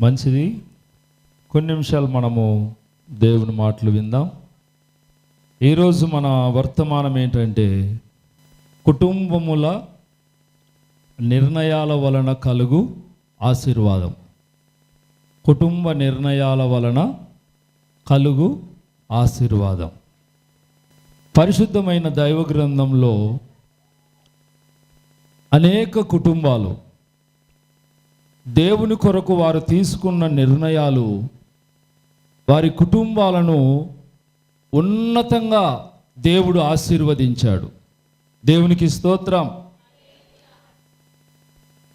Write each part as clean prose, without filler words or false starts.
మంచిది. కొన్ని నిమిషాలు మనము దేవుని మాటలు విందాం. ఈరోజు మన వర్తమానం ఏంటంటే కుటుంబముల నిర్ణయాల వలన కలుగు ఆశీర్వాదం. కుటుంబ నిర్ణయాల వలన కలుగు ఆశీర్వాదం. పరిశుద్ధమైన దైవ గ్రంథంలో అనేక కుటుంబాలు దేవుని కొరకు వారు తీసుకున్న నిర్ణయాలు వారి కుటుంబాలను ఉన్నతంగా దేవుడు ఆశీర్వదించాడు. దేవునికి స్తోత్రం.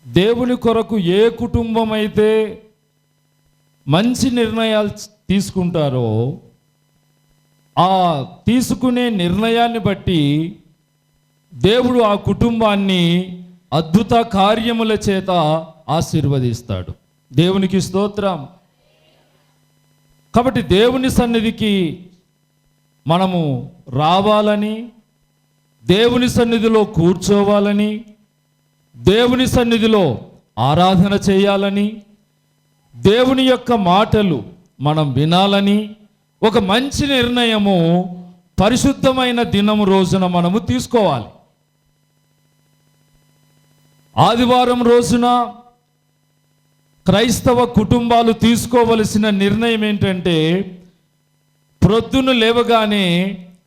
దేవుని కొరకు ఏ కుటుంబం అయితే మంచి నిర్ణయాలు తీసుకుంటారో ఆ తీసుకునే నిర్ణయాన్ని బట్టి దేవుడు ఆ కుటుంబాన్ని అద్భుత కార్యముల చేత ఆశీర్వదిస్తాడు. దేవునికి స్తోత్రం. కాబట్టి దేవుని సన్నిధికి మనము రావాలని, దేవుని సన్నిధిలో కూర్చోవాలని, దేవుని సన్నిధిలో ఆరాధన చేయాలని, దేవుని యొక్క మాటలు మనం వినాలని ఒక మంచి నిర్ణయము పరిశుద్ధమైన దినము రోజున మనము తీసుకోవాలి. ఆదివారం రోజున క్రైస్తవ కుటుంబాలు తీసుకోవలసిన నిర్ణయం ఏంటంటే, ప్రొద్దున లేవగానే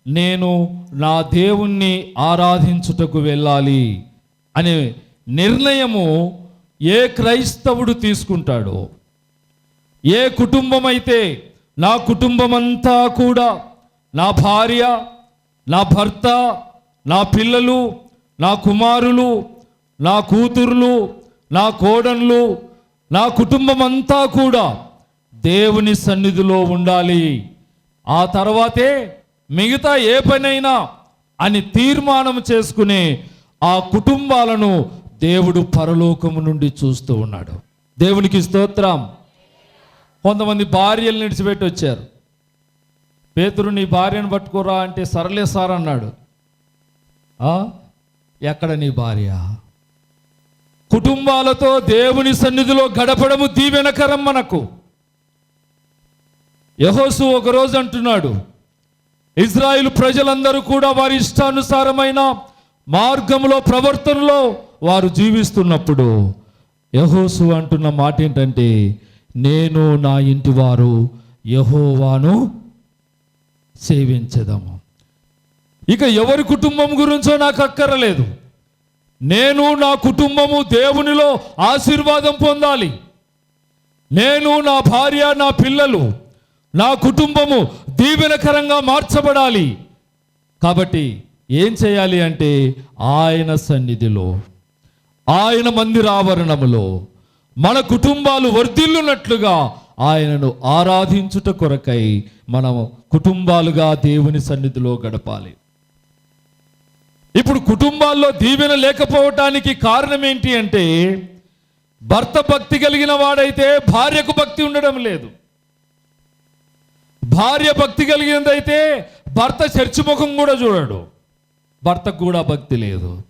నేను నా దేవుణ్ణి ఆరాధించుటకు వెళ్ళాలి అనే నిర్ణయము ఏ క్రైస్తవుడు తీసుకుంటాడో, ఏ కుటుంబం అయితే నా కుటుంబమంతా కూడా నా భార్య, నా భర్త, నా పిల్లలు, నా కుమారులు, నా కూతుర్లు, నా కోడన్లు, నా కుటుంబం అంతా కూడా దేవుని సన్నిధిలో ఉండాలి, ఆ తర్వాతే మిగతా ఏ పనైనా అని తీర్మానం చేసుకునే ఆ కుటుంబాలను దేవుడు పరలోకము నుండి చూస్తూ ఉన్నాడు. దేవునికి స్తోత్రం. కొంతమంది భార్యలు నిడిచిపెట్టి వచ్చారు. పేతురు నీ భార్యను పట్టుకోరా అంటే సరలే సార్ అన్నాడు. ఎక్కడ నీ భార్య? కుటుంబాలతో దేవుని సన్నిధిలో గడపడము దీవెనకరం మనకు. యెహోషువ ఒకరోజు అంటున్నాడు, ఇజ్రాయిల్ ప్రజలందరూ కూడా వారి ఇష్టానుసారమైన మార్గంలో ప్రవర్తనలో వారు జీవిస్తున్నప్పుడు యెహోషువ అంటున్న మాట ఏంటంటే, నేను నా ఇంటి వారు యెహోవాను సేవించెదము. ఇక ఎవరి కుటుంబం గురించో నాకు అక్కరలేదు. నేను నా కుటుంబము దేవునిలో ఆశీర్వాదం పొందాలి. నేను, నా భార్య, నా పిల్లలు, నా కుటుంబము దీవెనకరంగా మార్చబడాలి. కాబట్టి ఏం చేయాలి అంటే, ఆయన సన్నిధిలో, ఆయన మందిరావరణములో మన కుటుంబాలు వర్ధిల్లునట్లుగా ఆయనను ఆరాధించుట కొరకై మనం కుటుంబాలుగా దేవుని సన్నిధిలో గడపాలి. ఇప్పుడు కుటుంబాల్లో దీవెన లేకపోవటానికి కారణం ఏంటి అంటే, భర్త భక్తి కలిగిన వాడైతే భార్యకు భక్తి ఉండడం లేదు. భార్య భక్తి కలిగినదైతే భర్త చర్చి ముఖం కూడా చూడడు. భర్తకు కూడా భక్తి లేదు.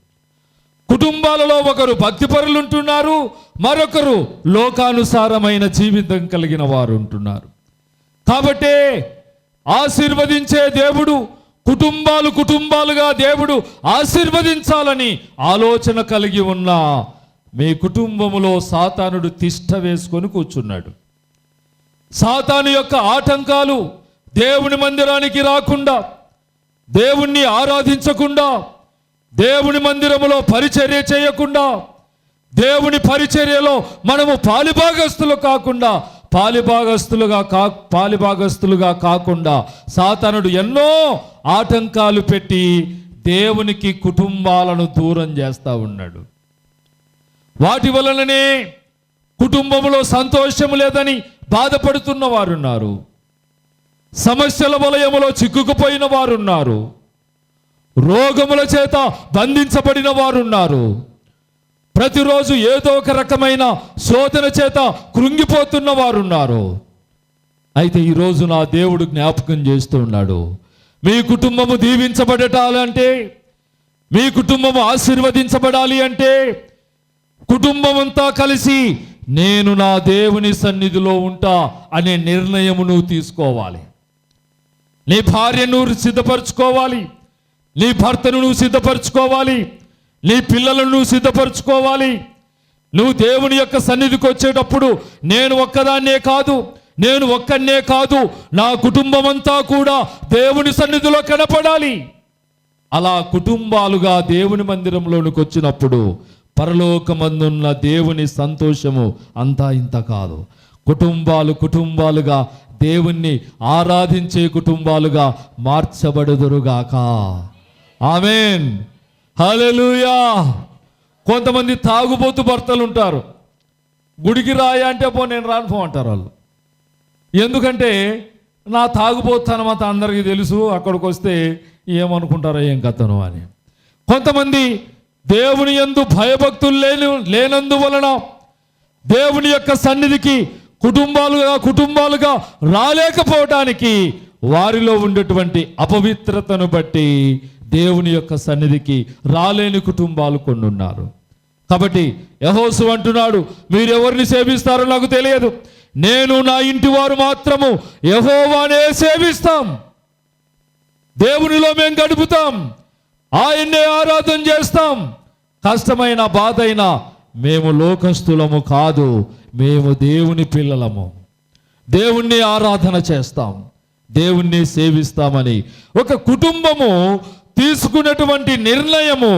కుటుంబాలలో ఒకరు భక్తిపరులు ఉంటున్నారు, మరొకరు లోకానుసారమైన జీవితం కలిగిన వారు ఉంటున్నారు. కాబట్టే ఆశీర్వదించే దేవుడు కుటుంబాలుగా దేవుడు ఆశీర్వదించాలని ఆలోచన కలిగి ఉన్న మీ కుటుంబములో సాతానుడు తిష్ట వేసుకొని కూర్చున్నాడు. సాతాను యొక్క ఆటంకాలు దేవుని మందిరానికి రాకుండా, దేవుణ్ణి ఆరాధించకుండా, దేవుని మందిరములో పరిచర్య చేయకుండా, దేవుని పరిచర్యలో మనము పాలిభాగస్తులుగా కాకుండా సాతానుడు ఎన్నో ఆటంకాలు పెట్టి దేవునికి కుటుంబాలను దూరం చేస్తూ ఉన్నాడు. వాటి వలననే కుటుంబంలో సంతోషం లేదని బాధపడుతున్న వారున్నారు. సమస్యల వలయములో చిక్కుకుపోయిన వారున్నారు. రోగముల చేత బంధించబడిన వారున్నారు. ప్రతిరోజు ఏదో ఒక రకమైన శోధన చేత కృంగిపోతున్న వారున్నారు. అయితే ఈరోజు నా దేవుడు జ్ఞాపకం చేస్తూ ఉన్నాడు, మీ కుటుంబము దీవించబడటాలంటే, మీ కుటుంబము ఆశీర్వదించబడాలి అంటే కుటుంబం అంతా కలిసి నేను నా దేవుని సన్నిధిలో ఉంటా అనే నిర్ణయం నువ్వు తీసుకోవాలి. నీ భార్యను సిద్ధపరచుకోవాలి, నీ భర్తను నువ్వు సిద్ధపరచుకోవాలి, నీ పిల్లలను నువ్వు సిద్ధపరచుకోవాలి. నువ్వు దేవుని యొక్క సన్నిధికి వచ్చేటప్పుడు నేను ఒక్కనే కాదు నా కుటుంబం అంతా కూడా దేవుని సన్నిధిలో కనపడాలి. అలా కుటుంబాలుగా దేవుని మందిరంలోనికి వచ్చినప్పుడు పరలోకమందున్న దేవుని సంతోషము అంతా ఇంత కాదు. కుటుంబాలుగా దేవుణ్ణి ఆరాధించే కుటుంబాలుగా మార్చబడుదురుగాక. ఆమేన్, హల్లెలూయా. కొంతమంది తాగుబోతు భర్తలు ఉంటారు. గుడికి రాయ అంటే నేను రాను అంటారు వాళ్ళు. ఎందుకంటే నా తాగుబోతనం అంతా అందరికీ తెలుసు, అక్కడికి వస్తే ఏమనుకుంటారో ఏం కథను అని. కొంతమంది దేవుని యందు భయభక్తులు లేనందువలన దేవుని యొక్క సన్నిధికి కుటుంబాలుగా రాలేకపోవటానికి వారిలో ఉండేటువంటి అపవిత్రతను బట్టి దేవుని యొక్క సన్నిధికి రాలేని కుటుంబాలు కొన్ని ఉన్నారు. కాబట్టి యెహోషువ అంటున్నాడు, మీరెవరిని సేవిస్తారో నాకు తెలియదు, నేను నా ఇంటి వారు మాత్రము యెహోవానే సేవిస్తాం. దేవునిలో మేము గడుపుతాం, ఆయన్నే ఆరాధన చేస్తాం. కష్టమైన బాధైనా మేము లోకస్తులము కాదు, మేము దేవుని పిల్లలము, దేవుణ్ణి ఆరాధన చేస్తాం, దేవుణ్ణి సేవిస్తామని ఒక కుటుంబము తీసుకున్నటువంటి నిర్ణయము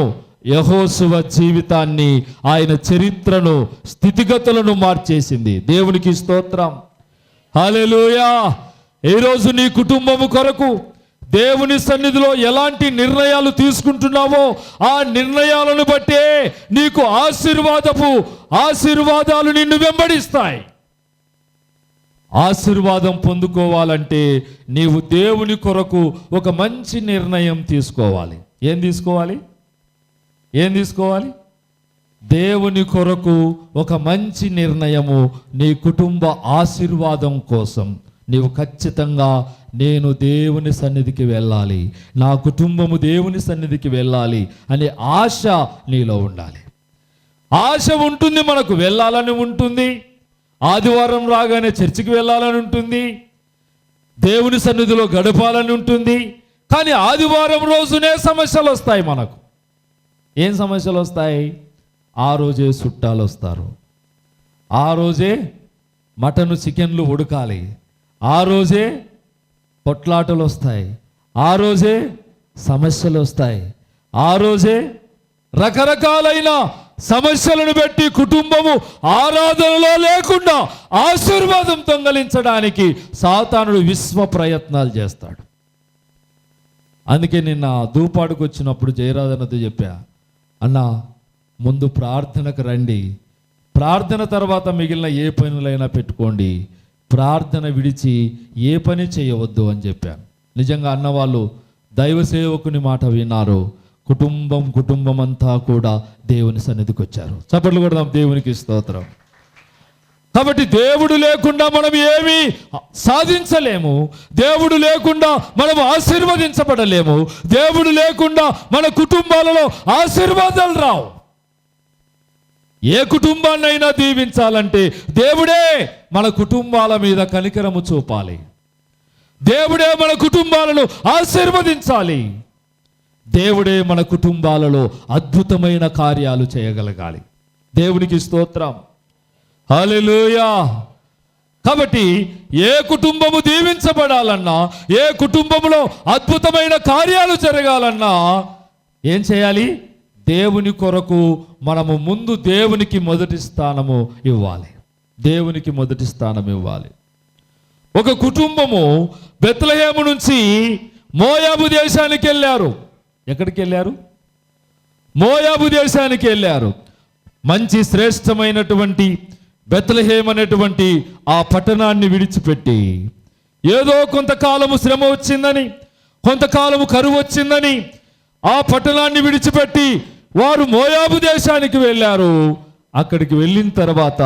యెహోషువ జీవితాన్ని, ఆయన చరిత్రను, స్థితిగతులను మార్చేసింది. దేవునికి స్తోత్రం, హల్లెలూయా. ఈరోజు నీ కుటుంబము కొరకు దేవుని సన్నిధిలో ఎలాంటి నిర్ణయాలు తీసుకుంటున్నావో ఆ నిర్ణయాలను బట్టే నీకు ఆశీర్వాదాలు నిన్ను వెంబడిస్తాయి. ఆశీర్వాదం పొందుకోవాలంటే నీవు దేవుని కొరకు ఒక మంచి నిర్ణయం తీసుకోవాలి. ఏం తీసుకోవాలి? దేవుని కొరకు ఒక మంచి నిర్ణయము. నీ కుటుంబ ఆశీర్వాదం కోసం నీవు ఖచ్చితంగా నేను దేవుని సన్నిధికి వెళ్ళాలి, నా కుటుంబము దేవుని సన్నిధికి వెళ్ళాలి అనే ఆశ నీలో ఉండాలి. ఆశ ఉంటుంది, మనకు వెళ్ళాలని ఉంటుంది, ఆదివారం రాగానే చర్చికి వెళ్ళాలని ఉంటుంది, దేవుని సన్నిధిలో గడపాలని ఉంటుంది. కానీ ఆదివారం రోజునే సమస్యలు వస్తాయి మనకు. ఏం సమస్యలు వస్తాయి? ఆ రోజే చుట్టాలు వస్తారు, ఆ రోజే మటను చికెన్లు ఉడకాలి, ఆ రోజే పొట్లాటలు వస్తాయి, ఆ రోజే సమస్యలు వస్తాయి, ఆ రోజే రకరకాలైన సమస్యలను బట్టి కుటుంబము ఆరాధనలో లేకుండా ఆశీర్వాదం దొంగలించడానికి సాతానుడు విశ్వ ప్రయత్నాలు చేస్తాడు. అందుకే నిన్న దూపాడుకు వచ్చినప్పుడు జయరాధనతో చెప్పా, అన్న ముందు ప్రార్థనకు రండి, ప్రార్థన తర్వాత మిగిలిన ఏ పనులైనా పెట్టుకోండి, ప్రార్థన విడిచి ఏ పని చేయవద్దు అని చెప్పాను. నిజంగా అన్నవాళ్ళు దైవ సేవకుని మాట విన్నారు. కుటుంబం అంతా కూడా దేవుని సన్నిధికి వచ్చారు. చప్పట్లు కొడదాం, దేవునికి స్తోత్రం. కాబట్టి దేవుడు లేకుండా మనం ఏమీ సాధించలేము, దేవుడు లేకుండా మనం ఆశీర్వదించబడలేము, దేవుడు లేకుండా మన కుటుంబాలలో ఆశీర్వాదాలు రావు. ఏ కుటుంబాన్నైనా దీవించాలంటే దేవుడే మన కుటుంబాల మీద కనికరము చూపాలి, దేవుడే మన కుటుంబాలను ఆశీర్వదించాలి, దేవుడే మన కుటుంబాలలో అద్భుతమైన కార్యాలు చేయగలగాలి. దేవునికి స్తోత్రం, హల్లెలూయా. కాబట్టి ఏ కుటుంబము దీవించబడాలన్నా, ఏ కుటుంబములో అద్భుతమైన కార్యాలు జరగాలన్నా ఏం చేయాలి? దేవుని కొరకు మనము ముందు దేవునికి మొదటి స్థానము ఇవ్వాలి, దేవునికి మొదటి స్థానం ఇవ్వాలి. ఒక కుటుంబము బెత్లెహేము నుంచి మోయాబు దేశానికి వెళ్ళారు. ఎక్కడికి వెళ్ళారు? మోయాబు దేశానికి వెళ్ళారు. మంచి శ్రేష్టమైనటువంటి బెత్లెహేము అనేటువంటి ఆ పట్టణాన్ని విడిచిపెట్టి, ఏదో కొంతకాలము శ్రమ వచ్చిందని, కొంతకాలము కరువు వచ్చిందని ఆ పట్టణాన్ని విడిచిపెట్టి వారు మోయాబు దేశానికి వెళ్ళారు. అక్కడికి వెళ్ళిన తర్వాత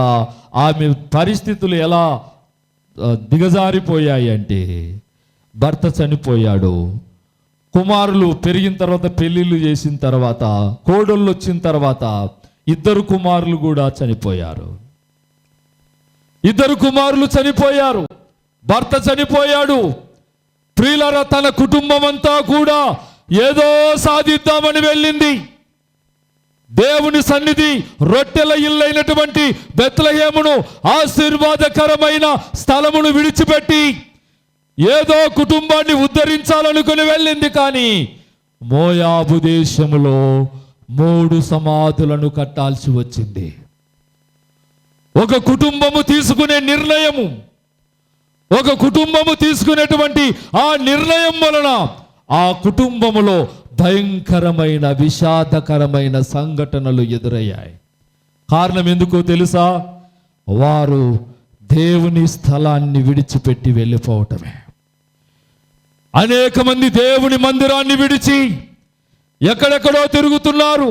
ఆమె పరిస్థితులు ఎలా దిగజారిపోయాయి అంటే, భర్త చనిపోయాడు, కుమారులు పెరిగిన తర్వాత పెళ్ళిళ్ళు చేసిన తర్వాత, కోడళ్ళు వచ్చిన తర్వాత 2 కుమారులు కూడా చనిపోయారు. 2 కుమారులు చనిపోయారు, భర్త చనిపోయాడు. ప్రియులారా, తన కుటుంబం అంతా కూడా ఏదో సాధిద్దామని వెళ్ళింది. దేవుని సన్నిధి, రొట్టెల ఇల్లైనటువంటి బెత్లెహేమును, ఆశీర్వాదకరమైన స్థలమును విడిచిపెట్టి ఏదో కుటుంబాన్ని ఉద్ధరించాలనుకుని వెళ్ళింది. కానీ మోయాబు దేశములో 3 సమాధులను కట్టాల్సి వచ్చింది. ఒక కుటుంబము తీసుకునే నిర్ణయము, ఒక కుటుంబము తీసుకునేటువంటి ఆ నిర్ణయం వలన ఆ కుటుంబములో భయంకరమైన విషాదకరమైన సంఘటనలు ఎదురయ్యాయి. కారణం ఎందుకో తెలుసా? వారు దేవుని స్థలాన్ని విడిచిపెట్టి వెళ్ళిపోవటమే. అనేక మంది దేవుని మందిరాన్ని విడిచి ఎక్కడెక్కడో తిరుగుతున్నారు,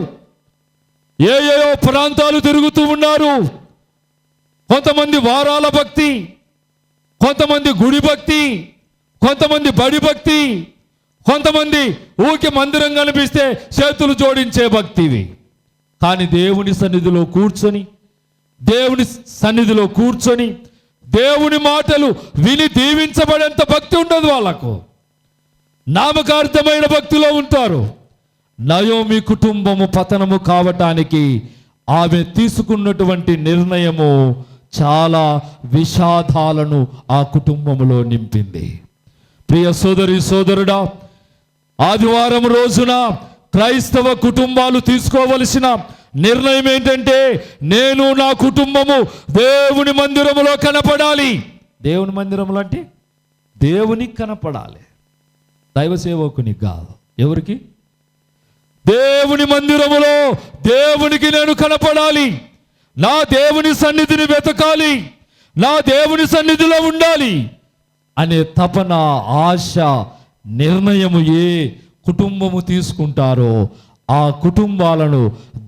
ఏయో ప్రాంతాలు తిరుగుతూ ఉన్నారు. కొంతమంది వారాల భక్తి, కొంతమంది గుడి భక్తి, కొంతమంది బడి భక్తి, కొంతమంది ఊకి మందిరం కనిపిస్తే చేతులు జోడించే భక్తివి. కానీ దేవుని సన్నిధిలో కూర్చొని దేవుని మాటలు విని దీవించబడేంత భక్తి ఉండదు వాళ్ళకు. నామకార్థమైన భక్తిలో ఉంటారు. నయోమి కుటుంబము పతనము కావటానికి ఆమె తీసుకున్నటువంటి నిర్ణయము చాలా విషాదాలను ఆ కుటుంబములో నింపింది. ప్రియ సోదరి సోదరుడా, ఆదివారం రోజున క్రైస్తవ కుటుంబాలు తీసుకోవలసిన నిర్ణయం ఏంటంటే, నేను నా కుటుంబము దేవుని మందిరములో కనపడాలి. దేవుని మందిరములో అంటే దేవునికి కనపడాలి, దైవ సేవకునికి కాదు. ఎవరికి? దేవుని మందిరములో దేవునికి నేను కనపడాలి, నా దేవుని సన్నిధిని వెతకాలి, నా దేవుని సన్నిధిలో ఉండాలి అనే తపన, ఆశ, నిర్ణయము ఏ కుటుంబము తీసుకుంటారో ఆ కుటుంబాలను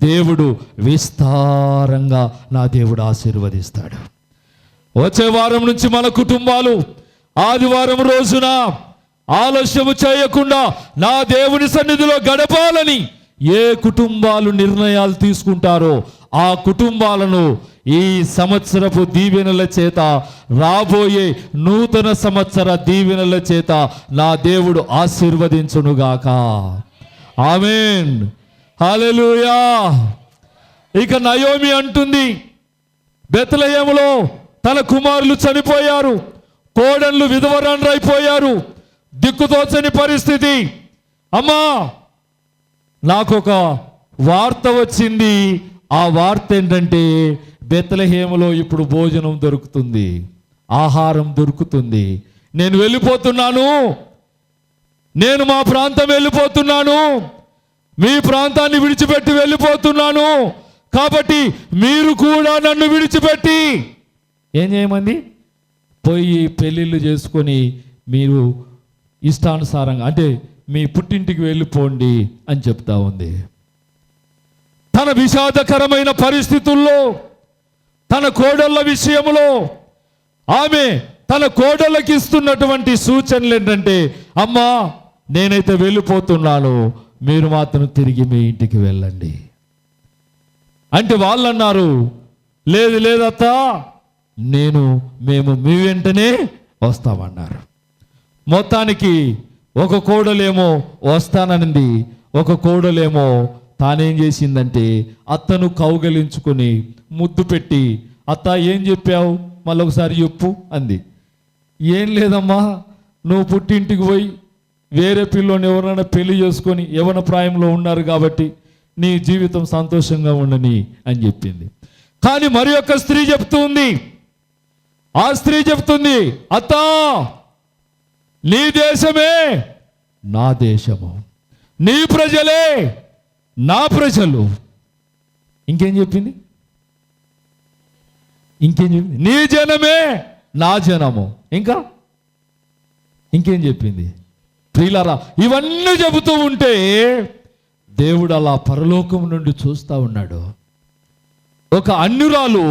దేవుడు విస్తారంగా నా దేవుడు ఆశీర్వదిస్తాడు. వచ్చే వారం నుంచి మన కుటుంబాలు ఆదివారం రోజున ఆలస్యము చేయకుండా నా దేవుని సన్నిధిలో గడపాలని ఏ కుటుంబాలు నిర్ణయాలు తీసుకుంటారో ఆ కుటుంబాలను ఈ సంవత్సరపు దీవెనల చేత, రాబోయే నూతన సంవత్సర దీవెనల చేత నా దేవుడు ఆశీర్వదించునుగాక. ఆమేన్, హల్లెలూయా. ఇక నయోమి అంటుంది, బెత్లెహేములో తన కుమారులు చనిపోయారు, కోడళ్ళు విధవరాండ్రైపోయారు, దిక్కుతోచని పరిస్థితి. అమ్మా, నాకొక వార్త వచ్చింది. ఆ వార్త ఏంటంటే, బెత్లెహేములో ఇప్పుడు భోజనం దొరుకుతుంది, ఆహారం దొరుకుతుంది. నేను వెళ్ళిపోతున్నాను, నేను మా ప్రాంతం వెళ్ళిపోతున్నాను, మీ ప్రాంతాన్ని విడిచిపెట్టి వెళ్ళిపోతున్నాను. కాబట్టి మీరు కూడా నన్ను విడిచిపెట్టి ఏం చేయమంది? పోయి పెళ్ళిళ్ళు చేసుకొని మీరు ఇష్టానుసారంగా, అంటే మీ పుట్టింటికి వెళ్ళిపోండి అని చెప్తా ఉంది. తన విషాదకరమైన పరిస్థితుల్లో, తన కోడళ్ళ విషయంలో ఆమె తన కోడళ్ళకి ఇస్తున్నటువంటి సూచనలు ఏంటంటే, అమ్మా నేనైతే వెళ్ళిపోతున్నాను, మీరు మాత్రం తిరిగి మీ ఇంటికి వెళ్ళండి అంటే వాళ్ళు అన్నారు, లేదు లేదత్తా, మేము మీ వెంటనే వస్తామన్నారు. మొత్తానికి ఒక కోడలేమో వస్తాననింది, ఒక కోడలేమో తానేం చేసిందంటే అత్తను కౌగలించుకొని ముద్దు పెట్టి, అత్త ఏం చెప్పావు మళ్ళొకసారి చెప్పు అంది. ఏం లేదమ్మా, నువ్వు పుట్టింటికి పోయి వేరే పిల్లని ఎవరైనా పెళ్లి చేసుకొని యవ్వన ప్రాయంలో ఉన్నారు కాబట్టి నీ జీవితం సంతోషంగా ఉండని అని చెప్పింది. కానీ మరి ఒక స్త్రీ చెప్తుంది, ఆ స్త్రీ చెప్తుంది, అత్తా నీ దేశమే నా దేశము, నీ ప్రజలే నా ప్రజలు. ఇంకేం చెప్పింది? నీ జనమే నా జనము. ఇంకేం చెప్పింది? ప్రియులారా, ఇవన్నీ చెబుతూ ఉంటే దేవుడు అలా పరలోకం నుండి చూస్తూ ఉన్నాడు. ఒక అన్యురాలు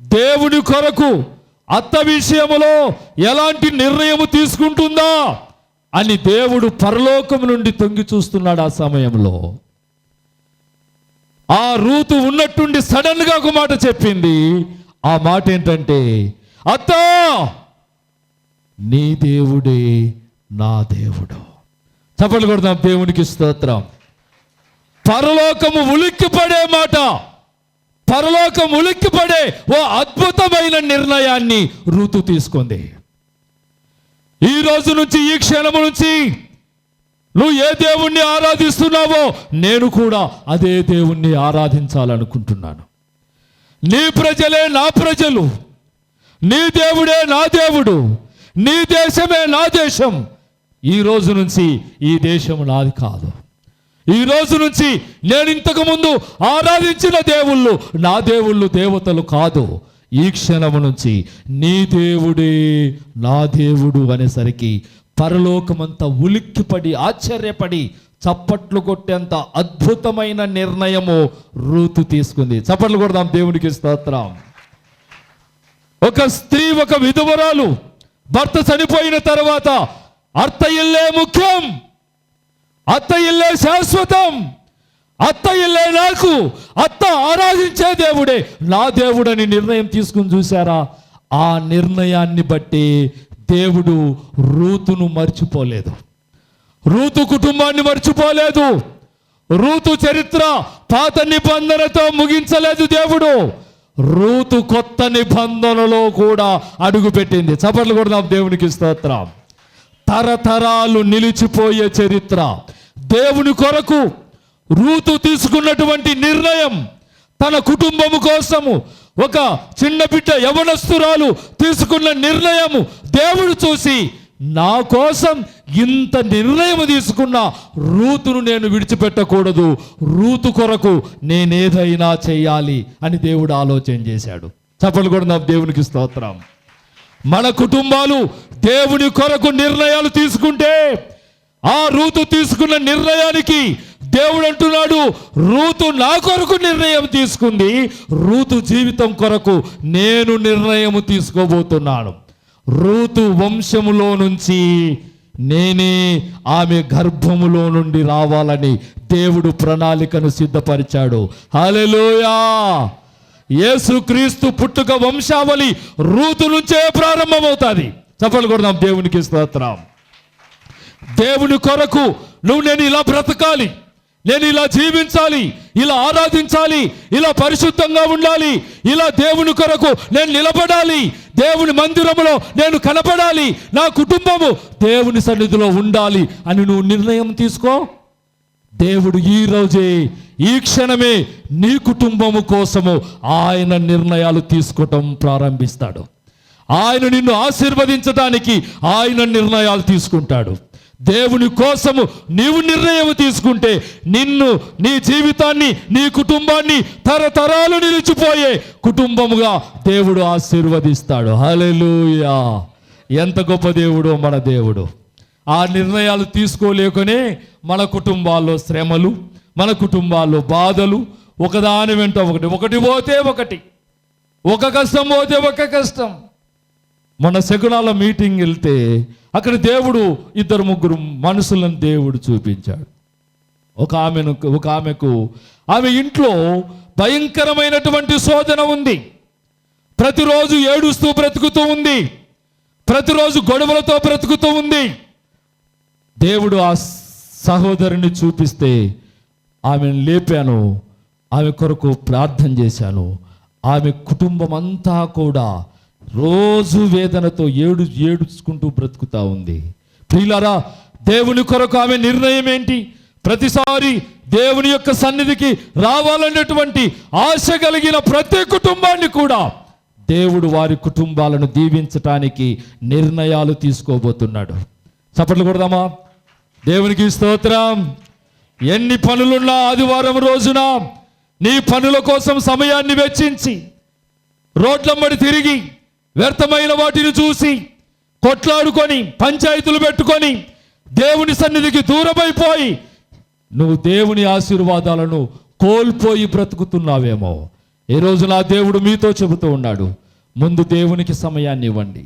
దేవుని కొరకు అత్త విషయములో ఎలాంటి నిర్ణయము తీసుకుంటుందా అని దేవుడు పరలోకం నుండి తొంగి చూస్తున్నాడు. ఆ సమయంలో ఆ రూతు ఉన్నట్టుండి సడన్ గా ఒక మాట చెప్పింది, ఆ మాట ఏంటంటే, అత్తా నీ దేవుడే నా దేవుడు. చప్పట్లు కొడదాం, దేవునికి స్తోత్రం. పరలోకము ఉలిక్కిపడే మాట, పరలోకం ఉలిక్కిపడే ఓ అద్భుతమైన నిర్ణయాన్ని రూతు తీసుకుంది. ఈ రోజు నుంచి, ఈ క్షణము నుంచి నువ్వు ఏ దేవుణ్ణి ఆరాధిస్తున్నావో నేను కూడా అదే దేవుణ్ణి ఆరాధించాలనుకుంటున్నాను. నీ ప్రజలే నా ప్రజలు, నీ దేవుడే నా దేవుడు, నీ దేశమే నా దేశం. ఈ రోజు నుంచి ఈ దేశం నాది కాదు. ఈ రోజు నుంచి నేను ఇంతకు ముందు ఆరాధించిన దేవుళ్ళు నా దేవుళ్ళు, దేవతలు కాదు. ఈ క్షణము నుంచి నీ దేవుడే నా దేవుడు అనేసరికి పరలోకమంతా ఉలిక్కిపడి ఆశ్చర్యపడి చప్పట్లు కొట్టేంత అద్భుతమైన నిర్ణయము రూతు తీసుకుంది. చప్పట్లు కొడదాం, దేవునికి స్తోత్రం. ఒక స్త్రీ, ఒక విధవరాలు భర్త చనిపోయిన తర్వాత అత్త ఇల్లే ముఖ్యం, అత్త ఇల్లే శాశ్వతం, అత్త ఇల్లే నాకు, అత్త ఆరాధించే దేవుడే నా దేవుడని నిర్ణయం తీసుకుని చూసారా? ఆ నిర్ణయాన్ని బట్టి దేవుడు రూతును మర్చిపోలేదు, రూతు కుటుంబాన్ని మర్చిపోలేదు. రూతు చరిత్ర పాత నిబంధనతో ముగించలేదు దేవుడు. రూతు కొత్త నిబంధనలో కూడా అడుగుపెట్టింది. చప్పట్లు కొడదాం, దేవునికి స్తోత్రం. తరతరాలు నిలిచిపోయే చరిత్ర. దేవుని కొరకు రూతు తీసుకున్నటువంటి నిర్ణయం, తన కుటుంబము కోసము ఒక చిన్న బిడ్డ యవనస్తురాలు తీసుకున్న నిర్ణయము దేవుడు చూసి, నా కోసం ఇంత నిర్ణయం తీసుకున్న రూతును నేను విడిచిపెట్టకూడదు, రూతు కొరకు నేనేదైనా చేయాలి అని దేవుడు ఆలోచన చేశాడు. చప్పట్లు కొడదాం, దేవునికి స్తోత్రం. మన కుటుంబాలు దేవుని కొరకు నిర్ణయాలు తీసుకుంటే, ఆ రూతు తీసుకున్న నిర్ణయానికి దేవుడు అంటున్నాడు, రూతు నా కొరకు నిర్ణయం తీసుకుంది, రూతు జీవితం కొరకు నేను నిర్ణయం తీసుకోబోతున్నాను. రూతు వంశములో నుంచి నేనే ఆమె గర్భములో నుండి రావాలని దేవుడు ప్రణాళికను సిద్ధపరిచాడు. హల్లెలూయా! యేసుక్రీస్తు పుట్టుక వంశావళి రూతు నుంచే ప్రారంభమవుతుంది. చప్పట్లు కొడదాం, దేవునికి స్తోత్రం. దేవుని కొరకు నేను ఇలా బ్రతకాలి, నేను ఇలా జీవించాలి, ఇలా ఆరాధించాలి, ఇలా పరిశుద్ధంగా ఉండాలి, ఇలా దేవుని కొరకు నేను నిలబడాలి, దేవుని మందిరములో నేను కనపడాలి, నా కుటుంబము దేవుని సన్నిధిలో ఉండాలి అని నువ్వు నిర్ణయం తీసుకో. దేవుడు ఈ రోజే, ఈ క్షణమే నీ కుటుంబము కోసము ఆయన నిర్ణయాలు తీసుకోవటం ప్రారంభిస్తాడు. ఆయన నిన్ను ఆశీర్వదించడానికి ఆయన నిర్ణయాలు తీసుకుంటాడు. దేవుని కోసము నీవు నిర్ణయం తీసుకుంటే నిన్ను, నీ జీవితాన్ని, నీ కుటుంబాన్ని తరతరాలు నిలిచిపోయే కుటుంబముగా దేవుడు ఆశీర్వదిస్తాడు. హల్లెలూయా! ఎంత గొప్ప దేవుడో మన దేవుడు. ఆ నిర్ణయాలు తీసుకోలేకనే మన కుటుంబాల్లో శ్రమలు, మన కుటుంబాల్లో బాధలు ఒకదాని వెంట ఒకటి, ఒకటి పోతే ఒకటి, ఒక కష్టం పోతే ఒక కష్టం. మన శకునాల మీటింగ్ వెళ్తే అక్కడ దేవుడు ఇద్దరు ముగ్గురు మనుషులను దేవుడు చూపించాడు. ఒక ఆమెకు ఆమె ఇంట్లో భయంకరమైనటువంటి శోధన ఉంది. ప్రతిరోజు ఏడుస్తూ బ్రతుకుతూ ఉంది, ప్రతిరోజు గొడవలతో బ్రతుకుతూ ఉంది. దేవుడు ఆ సహోదరుని చూపిస్తే ఆమెను లేపాను, ఆమె కొరకు ప్రార్థన చేశాను. ఆమె కుటుంబం అంతా కూడా రోజు వేదనతో ఏడుచుకుంటూ బ్రతుకుతా ఉంది. ప్రియులారా, దేవుని కొరకు ఆమె నిర్ణయం ఏంటి? ప్రతిసారి దేవుని యొక్క సన్నిధికి రావాలనేటువంటి ఆశ కలిగిన ప్రతి కుటుంబాన్ని కూడా దేవుడు వారి కుటుంబాలను దీవించటానికి నిర్ణయాలు తీసుకోబోతున్నాడు. చప్పట్లు కొడదామా? దేవునికి స్తోత్రం. ఎన్ని పనులున్నా ఆదివారం రోజున నీ పనుల కోసం సమయాన్ని వెచ్చించి రోడ్లమ్మడి తిరిగి వ్యర్థమైన వాటిని చూసి కొట్లాడుకొని పంచాయతీలు పెట్టుకొని దేవుని సన్నిధికి దూరమైపోయి నువ్వు దేవుని ఆశీర్వాదాలను కోల్పోయి బ్రతుకుతున్నావేమో. ఈ రోజు నా దేవుడు మీతో చెబుతూ ఉన్నాడు, ముందు దేవునికి సమయాన్ని ఇవ్వండి,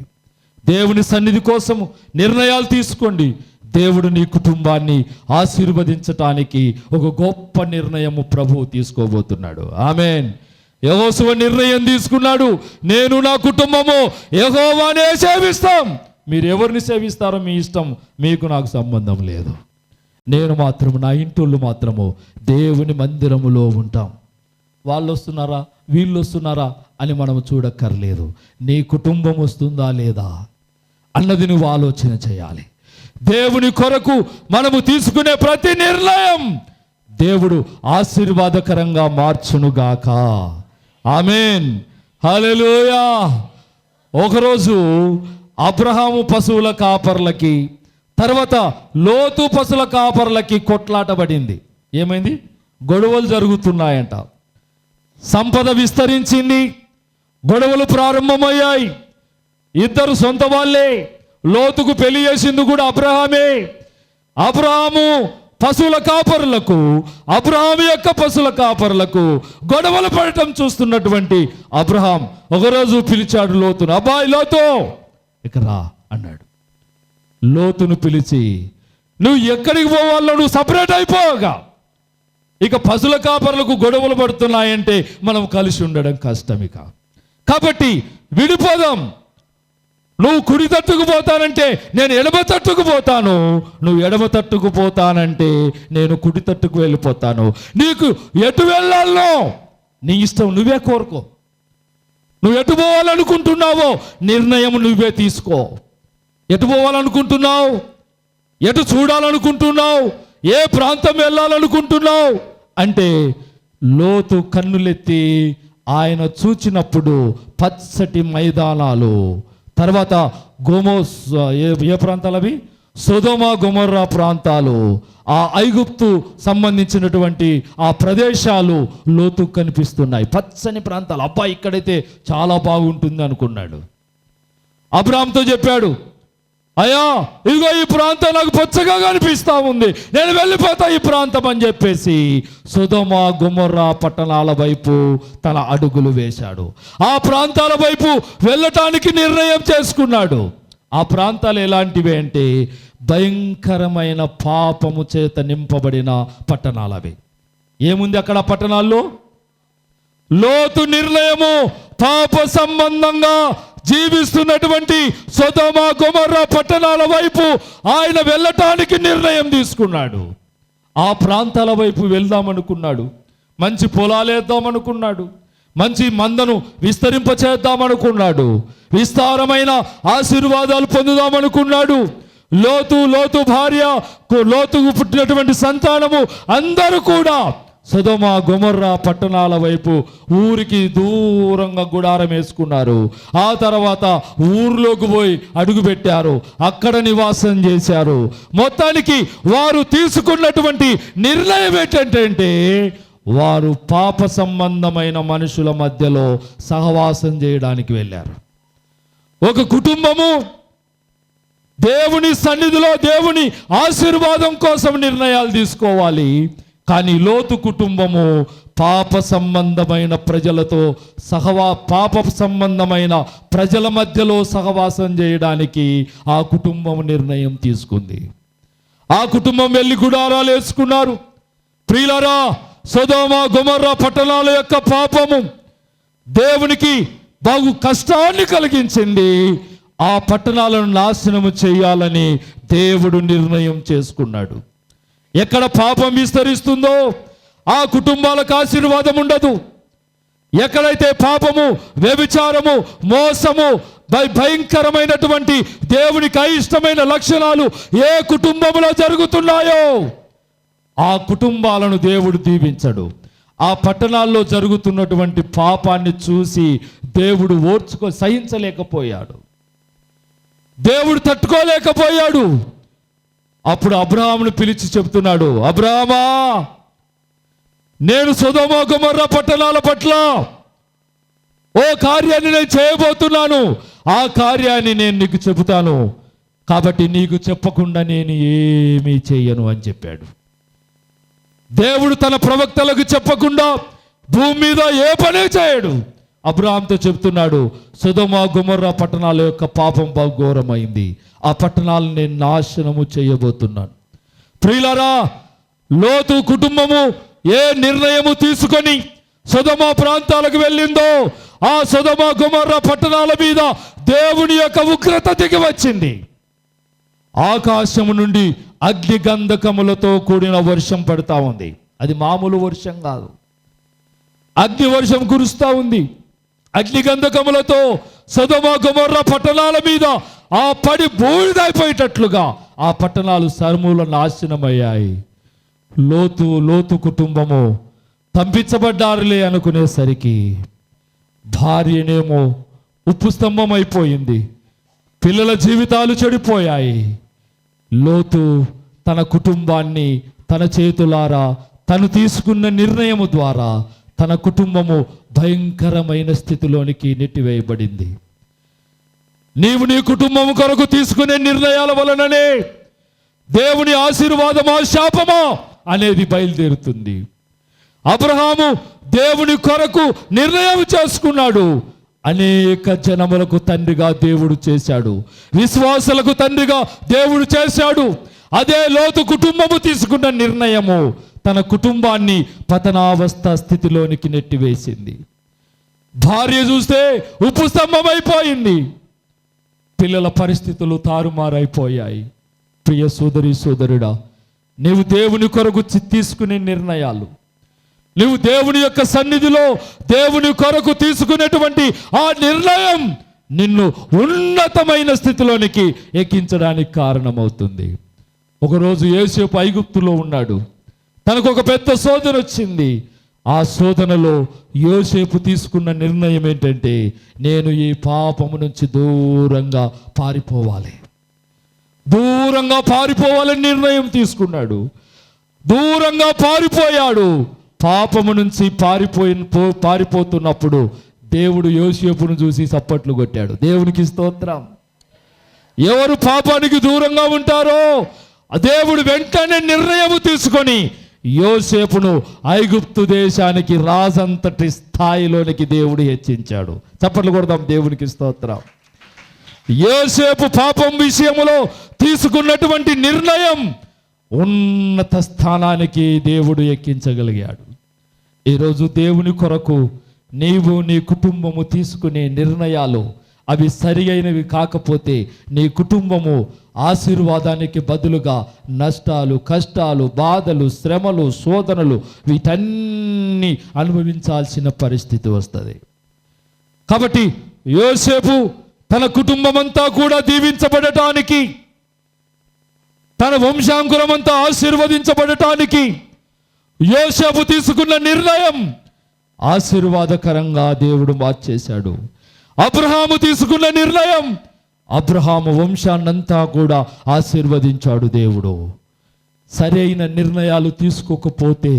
దేవుని సన్నిధి కోసం నిర్ణయాలు తీసుకోండి. దేవుడు నీ కుటుంబాన్ని ఆశీర్వదించటానికి ఒక గొప్ప నిర్ణయము ప్రభువు తీసుకోబోతున్నాడు. ఆమేన్. యెహోషువ నిర్ణయం తీసుకున్నాడు, నేను నా కుటుంబము యెహోవానే సేవిస్తాం. మీరు ఎవరిని సేవిస్తారో మీ ఇష్టం, మీకు నాకు సంబంధం లేదు. నేను మాత్రము, నా ఇంటోళ్ళు మాత్రము దేవుని మందిరములో ఉంటాం. వాళ్ళు వస్తున్నారా, వీళ్ళు వస్తున్నారా అని మనం చూడక్కర్లేదు. నీ కుటుంబం వస్తుందా లేదా అన్నది నువ్వు ఆలోచన చేయాలి. దేవుని కొరకు మనము తీసుకునే ప్రతి నిర్ణయం దేవుడు ఆశీర్వాదకరంగా మార్చునుగాక. ఆమేన్, హల్లెలూయా. ఒకరోజు అబ్రహాము పశువుల కాపర్లకి, తర్వాత లోతు పశువుల కాపర్లకి కొట్లాట పడింది. ఏమైంది? గొడవలు జరుగుతున్నాయంట. సంపద విస్తరించింది, గొడవలు ప్రారంభమయ్యాయి. ఇద్దరు సొంత వాళ్ళే. లోతుకు పెళ్లి చేసింది కూడా అబ్రహామే. అబ్రహాము పశువుల కాపరులకు, అబ్రహాము యొక్క పశువుల కాపరులకు గొడవలు పడటం చూస్తున్నటువంటి అబ్రహాం ఒకరోజు పిలిచాడు లోతును. అబ్బాయి లోతు, ఇక రా అన్నాడు. లోతును పిలిచి, నువ్వు ఎక్కడికి పోవాలో నువ్వు సపరేట్ అయిపోగా, ఇక పశువుల కాపరులకు గొడవలు పడుతున్నాయంటే మనం కలిసి ఉండడం కష్టం. ఇక కాబట్టి విడిపోదాం. నువ్వు కుడి తట్టుకు పోతానంటే నేను ఎడమ తట్టుకు పోతాను, నువ్వు ఎడమ తట్టుకు పోతానంటే నేను కుడి తట్టుకు వెళ్ళిపోతాను. నీకు ఎటు వెళ్ళాలో నీ ఇష్టం, నువ్వే కోరుకో. నువ్వు ఎటు పోవాలనుకుంటున్నావో నిర్ణయం నువ్వే తీసుకో. ఎటు పోవాలనుకుంటున్నావు, ఎటు చూడాలనుకుంటున్నావు, ఏ ప్రాంతం వెళ్ళాలనుకుంటున్నావు అంటే లోతు కన్నులెత్తి ఆయన చూచినప్పుడు పచ్చటి మైదానాలు, తర్వాత ఏ ప్రాంతాలు అవి? సొదొమ గొమొర్రా ప్రాంతాలు, ఆ ఐగుప్తు సంబంధించినటువంటి ఆ ప్రదేశాలు లోతు కనిపిస్తున్నాయి. పచ్చని ప్రాంతాలు. అబ్బా, ఇక్కడైతే చాలా బాగుంటుంది అనుకున్నాడు. అబ్రాహాంతో చెప్పాడు, అయ్యా ఇదిగో ఈ ప్రాంతం నాకు పచ్చగా కనిపిస్తా ఉంది, నేను వెళ్ళిపోతా ఈ ప్రాంతం అని చెప్పేసి సొదొమ గొమొర్రా పట్టణాల వైపు తన అడుగులు వేశాడు. ఆ ప్రాంతాల వైపు వెళ్ళటానికి నిర్ణయం చేసుకున్నాడు. ఆ ప్రాంతాలు ఎలాంటివి అంటే భయంకరమైన పాపము చేత నింపబడిన పట్టణాలవి. ఏముంది అక్కడ పట్టణాల్లో? లోతు నిర్ణయము పాప సంబంధంగా జీవిస్తున్నటువంటి సొదొమ గొమొర్రా పట్టణాల వైపు ఆయన వెళ్ళటానికి నిర్ణయం తీసుకున్నాడు. ఆ ప్రాంతాల వైపు వెళ్దామనుకున్నాడు. మంచి పొలాలు వేద్దామనుకున్నాడు, మంచి మందను విస్తరింపచేద్దామనుకున్నాడు, విస్తారమైన ఆశీర్వాదాలు పొందుదామనుకున్నాడు. లోతు భార్య, లోతుకు పుట్టినటువంటి సంతానము అందరూ కూడా సొదొమ గొమొర్రా పట్టణాల వైపు ఊరికి దూరంగా గుడారం వేసుకున్నారు. ఆ తర్వాత ఊర్లోకి పోయి అడుగు పెట్టారు, అక్కడ నివాసం చేశారు. మొత్తానికి వారు తీసుకున్నటువంటి నిర్ణయం ఏంటంటే వారు పాప సంబంధమైన మనుషుల మధ్యలో సహవాసం చేయడానికి వెళ్ళారు. ఒక కుటుంబము దేవుని సన్నిధిలో దేవుని ఆశీర్వాదం కోసం నిర్ణయాలు తీసుకోవాలి. కానీ లోతు కుటుంబము పాప సంబంధమైన ప్రజలతో పాప సంబంధమైన ప్రజల మధ్యలో సహవాసం చేయడానికి ఆ కుటుంబం నిర్ణయం తీసుకుంది. ఆ కుటుంబం వెళ్ళి గుడారాలు వేసుకున్నారు. ప్రియులారా, సొదొమ గొమొర్రా పట్టణాల యొక్క పాపము దేవునికి బహు కష్టాన్ని కలిగించింది. ఆ పట్టణాలను నాశనము చేయాలని దేవుడు నిర్ణయం చేసుకున్నాడు. ఎక్కడ పాపం విస్తరిస్తుందో ఆ కుటుంబాలకు ఆశీర్వాదం ఉండదు. ఎక్కడైతే పాపము, వ్యభిచారము, మోసము, భయంకరమైనటువంటి దేవునికి అయిష్టమైన లక్షణాలు ఏ కుటుంబంలో జరుగుతున్నాయో ఆ కుటుంబాలను దేవుడు దీవించడు. ఆ పట్టణాల్లో జరుగుతున్నటువంటి పాపాన్ని చూసి దేవుడు సహించలేకపోయాడు, దేవుడు తట్టుకోలేకపోయాడు. అప్పుడు అబ్రహామును పిలిచి చెప్తున్నాడు, అబ్రహామా, నేను సొదొమ గొమొర్రా పట్టణాల పట్ల ఓ కార్యాన్ని నేను చేయబోతున్నాను. ఆ కార్యాన్ని నేను నీకు చెబుతాను, కాబట్టి నీకు చెప్పకుండా నేను ఏమీ చేయను అని చెప్పాడు. దేవుడు తన ప్రవక్తలకు చెప్పకుండా భూమి మీద ఏ పనే చేయడు. అబ్రహాంతో చెప్తున్నాడు, సొదొమ గొమొర్రా పట్టణాల యొక్క పాపం బహు ఘోరమైంది, ఆ పట్టణాలను నేను నాశనము చేయబోతున్నాను. ప్రియులారా, లోతు కుటుంబము ఏ నిర్ణయము తీసుకొని సొదొమ ప్రాంతాలకు వెళ్ళిందో ఆ సొదొమ గొమొర్రా పట్టణాల మీద దేవుని యొక్క ఉగ్రత దిగి వచ్చింది. ఆకాశము నుండి అగ్ని గంధకములతో కూడిన వర్షం పడతా ఉంది. అది మామూలు వర్షం కాదు, అగ్ని వర్షం కురుస్తూ ఉంది. అగ్ని గంధకములతో సొదొమ గొమొర్రా పట్టణాల మీద ఆ పడి బూడిదైపోయేటట్లుగా ఆ పట్టణాలు సమూల నాశనమయ్యాయి. లోతు కుటుంబము పంపించబడ్డారులే అనుకునేసరికి భార్యనేమో ఉప్పు స్తంభం అయిపోయింది, పిల్లల జీవితాలు చెడిపోయాయి. లోతు తన కుటుంబాన్ని తన చేతులారా తను తీసుకున్న నిర్ణయము ద్వారా తన కుటుంబము భయంకరమైన స్థితిలోనికి నెట్టివేయబడింది. నీవు నీ కుటుంబం కొరకు తీసుకునే నిర్ణయాల వలననే దేవుని ఆశీర్వాదమా శాపమా అనేది బయలుదేరుతుంది. అబ్రహాము దేవుని కొరకు నిర్ణయం చేసుకున్నాడు. అనేక జనములకు తండ్రిగా దేవుడు చేశాడు, విశ్వాసులకు తండ్రిగా దేవుడు చేశాడు. అదే లోతు కుటుంబము తీసుకున్న నిర్ణయము తన కుటుంబాన్ని పతనావస్థ స్థితిలోనికి నెట్టివేసింది. భార్య చూస్తే ఉప్పు స్తంభం అయిపోయింది, పిల్లల పరిస్థితులు తారుమారైపోయాయి. ప్రియ సోదరి సోదరుడా, నీవు దేవుని కొరకు తీసుకునే నిర్ణయాలు, నువ్వు దేవుని యొక్క సన్నిధిలో దేవుని కొరకు తీసుకునేటువంటి ఆ నిర్ణయం నిన్ను ఉన్నతమైన స్థితిలోనికి ఎక్కించడానికి కారణమవుతుంది. ఒకరోజు యోసేపు ఐగుప్తులో ఉన్నాడు, తనకు ఒక పెద్ద శోధన వచ్చింది. ఆ శోధనలో యోసేపు తీసుకున్న నిర్ణయం ఏంటంటే, నేను ఈ పాపము నుంచి దూరంగా పారిపోవాలని నిర్ణయం తీసుకున్నాడు. దూరంగా పారిపోయాడు. పాపము నుంచి పారిపోతున్నప్పుడు దేవుడు యోసేపును చూసి చప్పట్లు కొట్టాడు. దేవునికి స్తోత్రం. ఎవరు పాపానికి దూరంగా ఉంటారో దేవుడు వెంటనే నిర్ణయం తీసుకొని యోసేపును ఐగుప్తు దేశానికి రాజంతటి స్థాయిలోనికి దేవుడు హెచ్చించాడు. చప్పట్లు కొడదాం, దేవునికి స్తోత్రం. యోసేపు పాపం విషయంలో తీసుకున్నటువంటి నిర్ణయం ఉన్నత స్థానానికి దేవుడు ఎక్కించగలిగాడు. ఈరోజు దేవుని కొరకు నీవు నీ కుటుంబము తీసుకునే నిర్ణయాలు అవి సరి అయినవి కాకపోతే నీ కుటుంబము ఆశీర్వాదానికి బదులుగా నష్టాలు, కష్టాలు, బాధలు, శ్రమలు, శోధనలు వీటన్ని అనుభవించాల్సిన పరిస్థితి వస్తుంది. కాబట్టి యోసేపు తన కుటుంబమంతా కూడా దీవించబడటానికి, తన వంశాంకురమంతా ఆశీర్వదించబడటానికి యోసేపు తీసుకున్న నిర్ణయం ఆశీర్వాదకరంగా దేవుడు మార్చేశాడు. అబ్రహాము తీసుకున్న నిర్ణయం అబ్రహాము వంశాన్నంతా కూడా ఆశీర్వదించాడు దేవుడు. సరైన నిర్ణయాలు తీసుకోకపోతే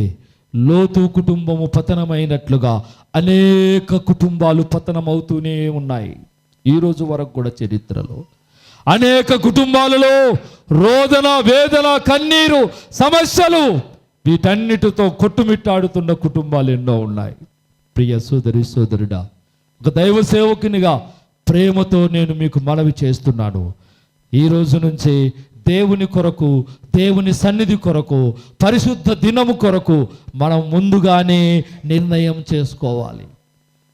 లోతు కుటుంబము పతనమైనట్లుగా అనేక కుటుంబాలు పతనమవుతూనే ఉన్నాయి. ఈరోజు వరకు కూడా చరిత్రలో అనేక కుటుంబాలలో రోదన, వేదన, కన్నీరు, సమస్యలు వీటన్నిటితో కొట్టుమిట్టాడుతున్న కుటుంబాలు ఎన్నో ఉన్నాయి. ప్రియ సోదరి సోదరుడా, ఒక దైవ సేవకునిగా ప్రేమతో నేను మీకు మనవి చేస్తున్నాను. ఈ రోజు నుంచి దేవుని కొరకు, దేవుని సన్నిధి కొరకు, పరిశుద్ధ దినము కొరకు మనం ముందుగానే నిర్ణయం చేసుకోవాలి.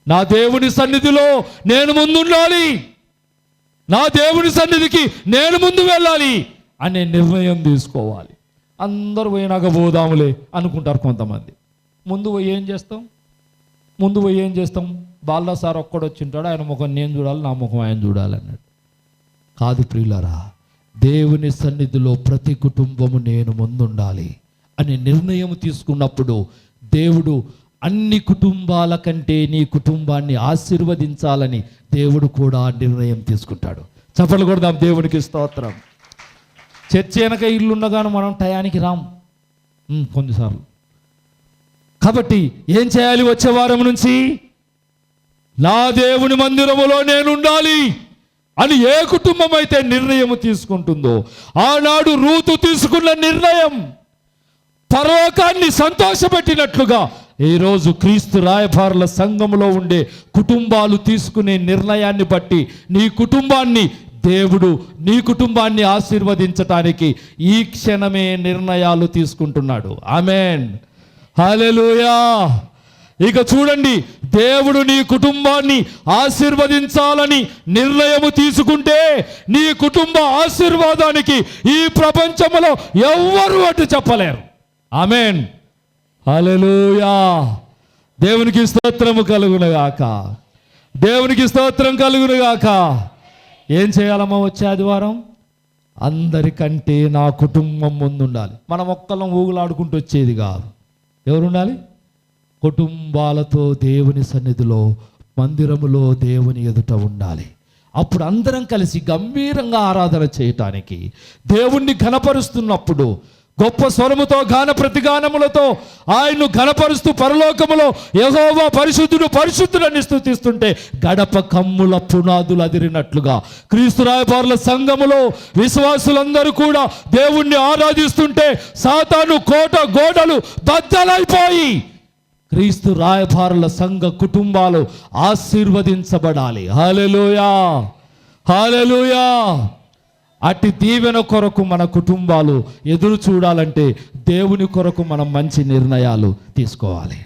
నా దేవుని సన్నిధిలో నేను ముందుండాలి, నా దేవుని సన్నిధికి నేను ముందు వెళ్ళాలి అనే నిర్ణయం తీసుకోవాలి. అందరూ పోయినాక పోదాములే అనుకుంటారు కొంతమంది. ముందు పోయి ఏం చేస్తాం? బాల్లా సార్ ఒక్కడు వచ్చింటాడు, ఆయన ముఖం నేను చూడాలి, నా ముఖం ఆయన చూడాలి అన్నాడు. కాదు ప్రియులారా, దేవుని సన్నిధిలో ప్రతి కుటుంబము నేను ముందుండాలి అనే నిర్ణయం తీసుకున్నప్పుడు దేవుడు అన్ని కుటుంబాల కంటే నీ కుటుంబాన్ని ఆశీర్వదించాలని దేవుడు కూడా నిర్ణయం తీసుకుంటాడు. చప్పట్లు కొడదాం, దేవునికి స్తోత్రం. చర్చి వెనక ఇల్లున్నగాను మనం టయానికి రాం కొన్నిసార్లు. కాబట్టి ఏం చేయాలి? వచ్చే వారం నుంచి నా దేవుని మందిరములో నేనుండాలి అని ఏ కుటుంబం అయితే నిర్ణయం తీసుకుంటుందో, ఆనాడు రూతు తీసుకున్న నిర్ణయం పరలోకాన్ని సంతోషపెట్టినట్లుగా ఈరోజు క్రీస్తు రాయబారుల సంఘములో ఉండే కుటుంబాలు తీసుకునే నిర్ణయాన్ని బట్టి నీ కుటుంబాన్ని దేవుడు నీ కుటుంబాన్ని ఆశీర్వదించటానికి ఈ క్షణమే నిర్ణయాలు తీసుకుంటున్నాడు. ఆమెన్, హల్లెలూయా. ఇక చూడండి, దేవుడు నీ కుటుంబాన్ని ఆశీర్వదించాలని నిర్ణయము తీసుకుంటే నీ కుటుంబ ఆశీర్వాదానికి ఈ ప్రపంచంలో ఎవ్వరూ అటు చెప్పలేరు. ఆమేన్, హల్లెలూయా. దేవునికి స్తోత్రము కలుగునుగాక, దేవునికి స్తోత్రం కలుగునుగాక. ఏం చేయాలమ్మా వచ్చే ఆదివారం? అందరికంటే నా కుటుంబం ముందు ఉండాలి. మనం ఒక్కళ్ళం ఊగులాడుకుంటూ వచ్చేది కాదు. ఎవరు ఉండాలి? కుటుంబాలతో దేవుని సన్నిధిలో, మందిరములో దేవుని ఎదుట ఉండాలి. అప్పుడు అందరం కలిసి గంభీరంగా ఆరాధన చేయటానికి, దేవుణ్ణి ఘనపరుస్తున్నప్పుడు గొప్ప స్వరముతో గాన ప్రతిగానములతో ఆయన్ను ఘనపరుస్తూ పరలోకములో యెహోవా పరిశుద్ధుడు పరిశుద్ధుడని స్తుతిస్తుంటే గడప కమ్ముల పునాదులు అదిరినట్లుగా క్రీస్తు రాయబారుల సంఘములో విశ్వాసులందరూ కూడా దేవుణ్ణి ఆరాధిస్తుంటే సాతాను కోట గోడలు బద్దలైపోయి క్రీస్తు రాయబారుల సంఘ కుటుంబాలు ఆశీర్వదించబడాలి. హల్లెలూయా, హల్లెలూయా. అట్టి దీవెన కొరకు మన కుటుంబాలు ఎదురు చూడాలంటే దేవుని కొరకు మనం మంచి నిర్ణయాలు తీసుకోవాలి.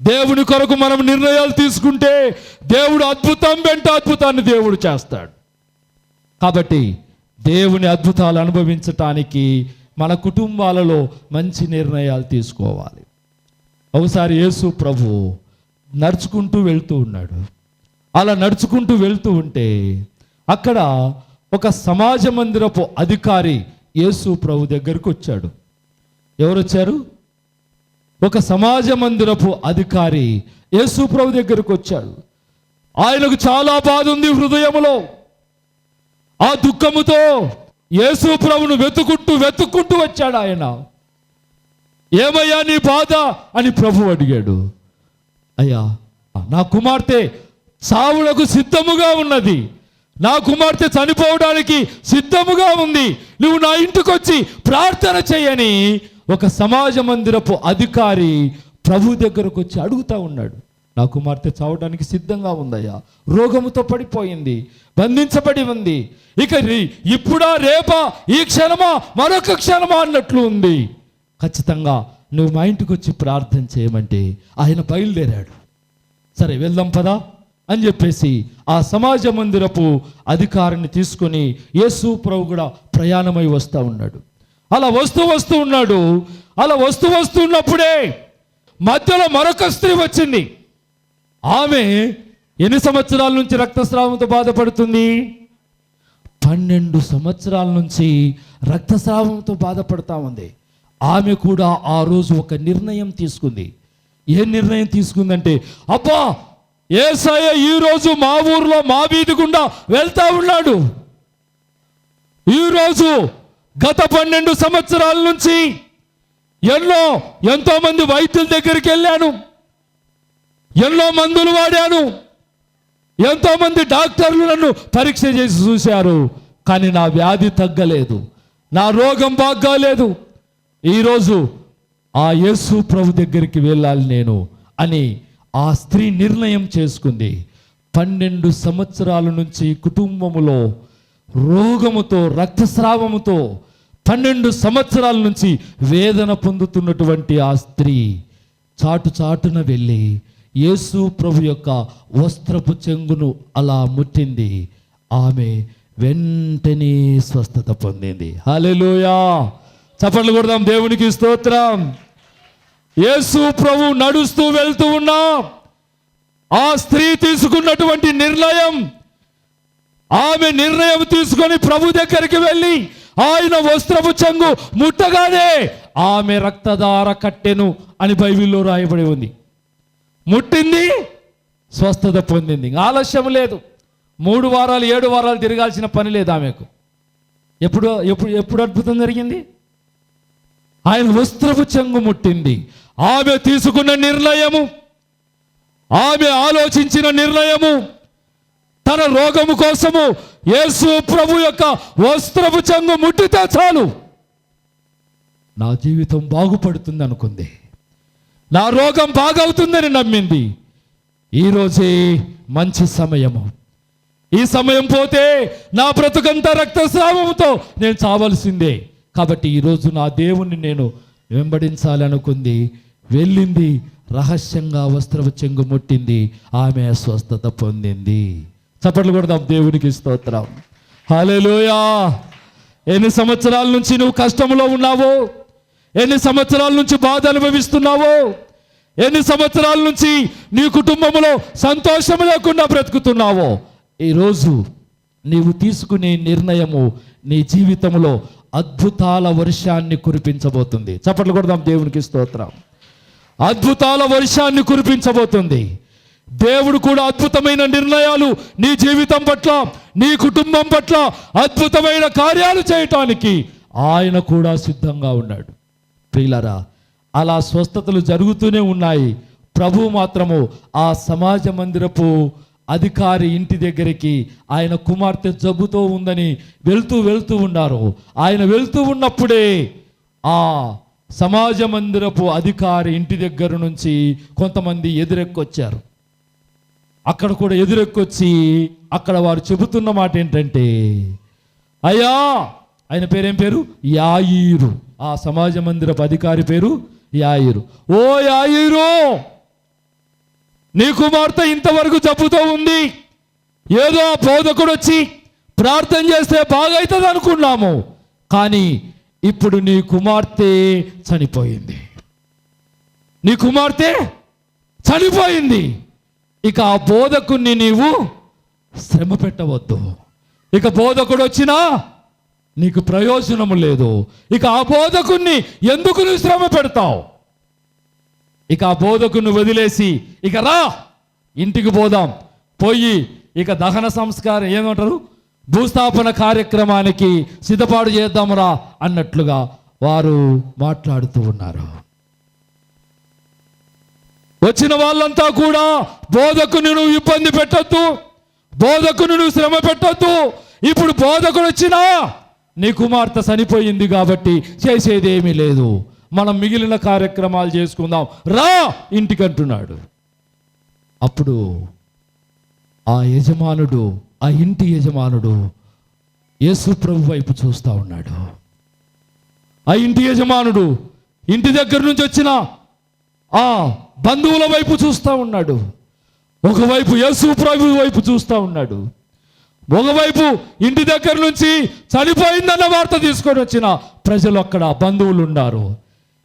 దేవుని కొరకు మనం నిర్ణయాలు తీసుకుంటే దేవుడు అద్భుతం వెంట అద్భుతాన్ని దేవుడు చేస్తాడు. కాబట్టి దేవుని అద్భుతాలు అనుభవించటానికి మన కుటుంబాలలో మంచి నిర్ణయాలు తీసుకోవాలి. ఒకసారి యేసు ప్రభు నడుచుకుంటూ వెళ్తూ ఉన్నాడు. అలా నడుచుకుంటూ వెళ్తూ ఉంటే అక్కడ ఒక సమాజ మందిరపు అధికారి యేసు ప్రభు దగ్గరకు వచ్చాడు. ఎవరు వచ్చారు? ఒక సమాజ మందిరపు అధికారి యేసు ప్రభు దగ్గరకు వచ్చాడు. ఆయనకు చాలా బాధ ఉంది హృదయములో. ఆ దుఃఖముతో యేసు ప్రభును వెతుక్కుంటూ వచ్చాడు ఆయన. ఏమయ్యా నీ బాధ అని ప్రభు అడిగాడు. అయ్యా, నా కుమార్తె చావులకు సిద్ధముగా ఉన్నది, నా కుమార్తె చనిపోవడానికి సిద్ధముగా ఉంది, నువ్వు నా ఇంటికి వచ్చి ప్రార్థన చేయని ఒక సమాజ మందిరపు అధికారి ప్రభు దగ్గరకు వచ్చి అడుగుతా ఉన్నాడు. నా కుమార్తె చావడానికి సిద్ధంగా ఉందయ్యా, రోగముతో పడిపోయింది, బంధించబడి ఉంది, ఇక ఇప్పుడా రేపా ఈ క్షణమా మరొక క్షణమా అన్నట్లు ఉంది, ఖచ్చితంగా నువ్వు మా ఇంటికి వచ్చి ప్రార్థన చేయమంటే ఆయన బయలుదేరాడు. సరే వెళ్దాం పదా అని చెప్పేసి ఆ సమాజ మందిరపు అధికారిని తీసుకొని యేసు ప్రభు కూడా ప్రయాణమై వస్తూ ఉన్నాడు. అలా వస్తూ ఉన్నాడు. అలా వస్తూ ఉన్నప్పుడే మధ్యలో మరొక స్త్రీ వచ్చింది. ఆమె ఎన్ని సంవత్సరాల నుంచి రక్తస్రావంతో బాధపడుతుంది? 12 సంవత్సరాల నుంచి రక్తస్రావంతో బాధపడతా ఉంది. ఆమె కూడా ఆ రోజు ఒక నిర్ణయం తీసుకుంది. ఏ నిర్ణయం తీసుకుందంటే, అబ్బా యేసయ్య ఈరోజు మా ఊర్లో మా వీధి గుండా వెళ్తా ఉన్నాడు. ఈరోజు గత 12 సంవత్సరాల నుంచి ఎంతో మంది వైద్యుల దగ్గరికి వెళ్ళాను, ఎన్నో మందులు వాడాను, ఎంతో మంది డాక్టర్లు నన్ను పరీక్ష చేసి చూశారు, కానీ నా వ్యాధి తగ్గలేదు, నా రోగం బాగాలేదు. ఈరోజు ఆ యేసు ప్రభు దగ్గరికి వెళ్ళాలి నేను అని ఆ స్త్రీ నిర్ణయం చేసుకుంది. 12 సంవత్సరాల నుంచి కుటుంబములో రోగముతో రక్తస్రావముతో 12 సంవత్సరాల నుంచి వేదన పొందుతున్నటువంటి ఆ స్త్రీ చాటున వెళ్ళి యేసు ప్రభు యొక్క వస్త్రపు చెంగును అలా ముట్టింది. ఆమె వెంటనే స్వస్థత పొందింది. హల్లెలూయా, చప్పట్లు కొడదాం, దేవునికి స్తోత్రం. యేసు ప్రభు నడుస్తూ వెళ్తూ ఉన్నా ఆ స్త్రీ తీసుకున్నటువంటి నిర్ణయం, ఆమె నిర్ణయం తీసుకొని ప్రభు దగ్గరికి వెళ్ళి ఆయన వస్త్రపు చెంగు ముట్టగానే ఆమె రక్తధార కట్టెను అని బైబిల్లో రాయబడి ఉంది. ముట్టింది, స్వస్థత పొందింది. ఆలస్యం లేదు. 3 వారాలు 7 వారాలు తిరగాల్సిన పని లేదు ఆమెకు. ఎప్పుడు అద్భుతం జరిగింది? ఆయన వస్త్రపు చెంగు ముట్టింది. ఆమె తీసుకున్న నిర్ణయము, ఆమె ఆలోచించిన నిర్ణయము, తన రోగము కోసము యేసు ప్రభు యొక్క వస్త్రపు చెంగు ముట్టితే చాలు నా జీవితం బాగుపడుతుంది అనుకుంది, నా రోగం బాగవుతుందని నమ్మింది. ఈరోజే మంచి సమయము. ఈ సమయం పోతే నా బ్రతుకంతా రక్తస్రావంతో నేను చావలసిందే. కాబట్టి ఈరోజు నా దేవుణ్ణి నేను వెంబడించాలి అనుకుంది. వెళ్ళింది, రహస్యంగా వస్త్రపు చెంగు ముట్టింది, ఆమె స్వస్థత పొందింది. చప్పట్లు కొడదాం దేవునికి స్తోత్రం. హల్లెలూయా. ఎన్ని సంవత్సరాల నుంచి నువ్వు కష్టంలో ఉన్నావో, ఎన్ని సంవత్సరాల నుంచి బాధ అనుభవిస్తున్నావో, ఎన్ని సంవత్సరాల నుంచి నీ కుటుంబంలో సంతోషం లేకుండా బ్రతుకుతున్నావో, ఈరోజు నీవు తీసుకునే నిర్ణయము నీ జీవితంలో అద్భుతాల వర్షాన్ని కురిపించబోతుంది. చప్పట్లు కొడదాం దేవునికి స్తోత్రం. అద్భుతాల వర్షాన్ని కురిపించబోతుంది. దేవుడు కూడా అద్భుతమైన నిర్ణయాలు నీ జీవితం పట్ల, నీ కుటుంబం పట్ల అద్భుతమైన కార్యాలు చేయటానికి ఆయన కూడా సిద్ధంగా ఉన్నాడు. ప్రియులారా, అలా స్వస్థతలు జరుగుతూనే ఉన్నాయి. ప్రభువు మాత్రము ఆ సమాజ మందిరపు అధికారి ఇంటి దగ్గరికి ఆయన కుమార్తె జబ్బుతో ఉందని వెళ్తూ ఉన్నారు. ఆయన వెళ్తూ ఉన్నప్పుడే ఆ సమాజ మందిరపు అధికారి ఇంటి దగ్గర నుంచి కొంతమంది ఎదురెక్కొచ్చారు. అక్కడ కూడా ఎదురెక్కొచ్చి అక్కడ వారు చెబుతున్న మాట ఏంటంటే, అయ్యా, ఆయన పేరేం పేరు? యాయీరు. ఆ సమాజ మందిరపు అధికారి పేరు యాయీరు. ఓ యాయీరు, నీ కుమార్తె ఇంతవరకు జబ్బుతో ఉంది, ఏదో బోధకుడు వచ్చి ప్రార్థన చేస్తే బాగైతుంది అనుకున్నాము, కానీ ఇప్పుడు నీ కుమార్తె చనిపోయింది. నీ కుమార్తె చనిపోయింది. ఇక ఆ బోధకుణ్ణి నీవు శ్రమ పెట్టవద్దు. ఇక బోధకుడు వచ్చినా నీకు ప్రయోజనము లేదు. ఇక ఆ బోధకుణ్ణి ఎందుకు నువ్వు శ్రమ పెడతావు? ఇక ఆ బోధకుని వదిలేసి ఇక రా, ఇంటికి పోదాం, పోయి ఇక దహన సంస్కారం ఏమంటారు, భూస్థాపన కార్యక్రమానికి సిద్ధపాటు చేద్దాంరా అన్నట్లుగా వారు మాట్లాడుతూ ఉన్నారు. వచ్చిన వాళ్ళంతా కూడా బోధకుని నువ్వు ఇబ్బంది పెట్టొద్దు, బోధకుని నువ్వు శ్రమ పెట్టొద్దు, ఇప్పుడు బోధకుడు వచ్చినా నీ కుమార్తె చనిపోయింది కాబట్టి చేసేదేమీ లేదు, మనం మిగిలిన కార్యక్రమాలు చేసుకుందాం, రా ఇంటికి అంటున్నాడు. అప్పుడు ఆ యజమానుడు, ఆ ఇంటి యజమానుడు యేసు ప్రభు వైపు చూస్తూ ఉన్నాడు. ఆ ఇంటి యజమానుడు ఇంటి దగ్గర నుంచి వచ్చిన ఆ బంధువుల వైపు చూస్తూ ఉన్నాడు. ఒకవైపు యేసు ప్రభు వైపు చూస్తూ ఉన్నాడు. ఒకవైపు ఇంటి దగ్గర నుంచి చనిపోయిందన్న వార్త తీసుకొని వచ్చిన ప్రజలు, అక్కడ బంధువులు ఉన్నారు.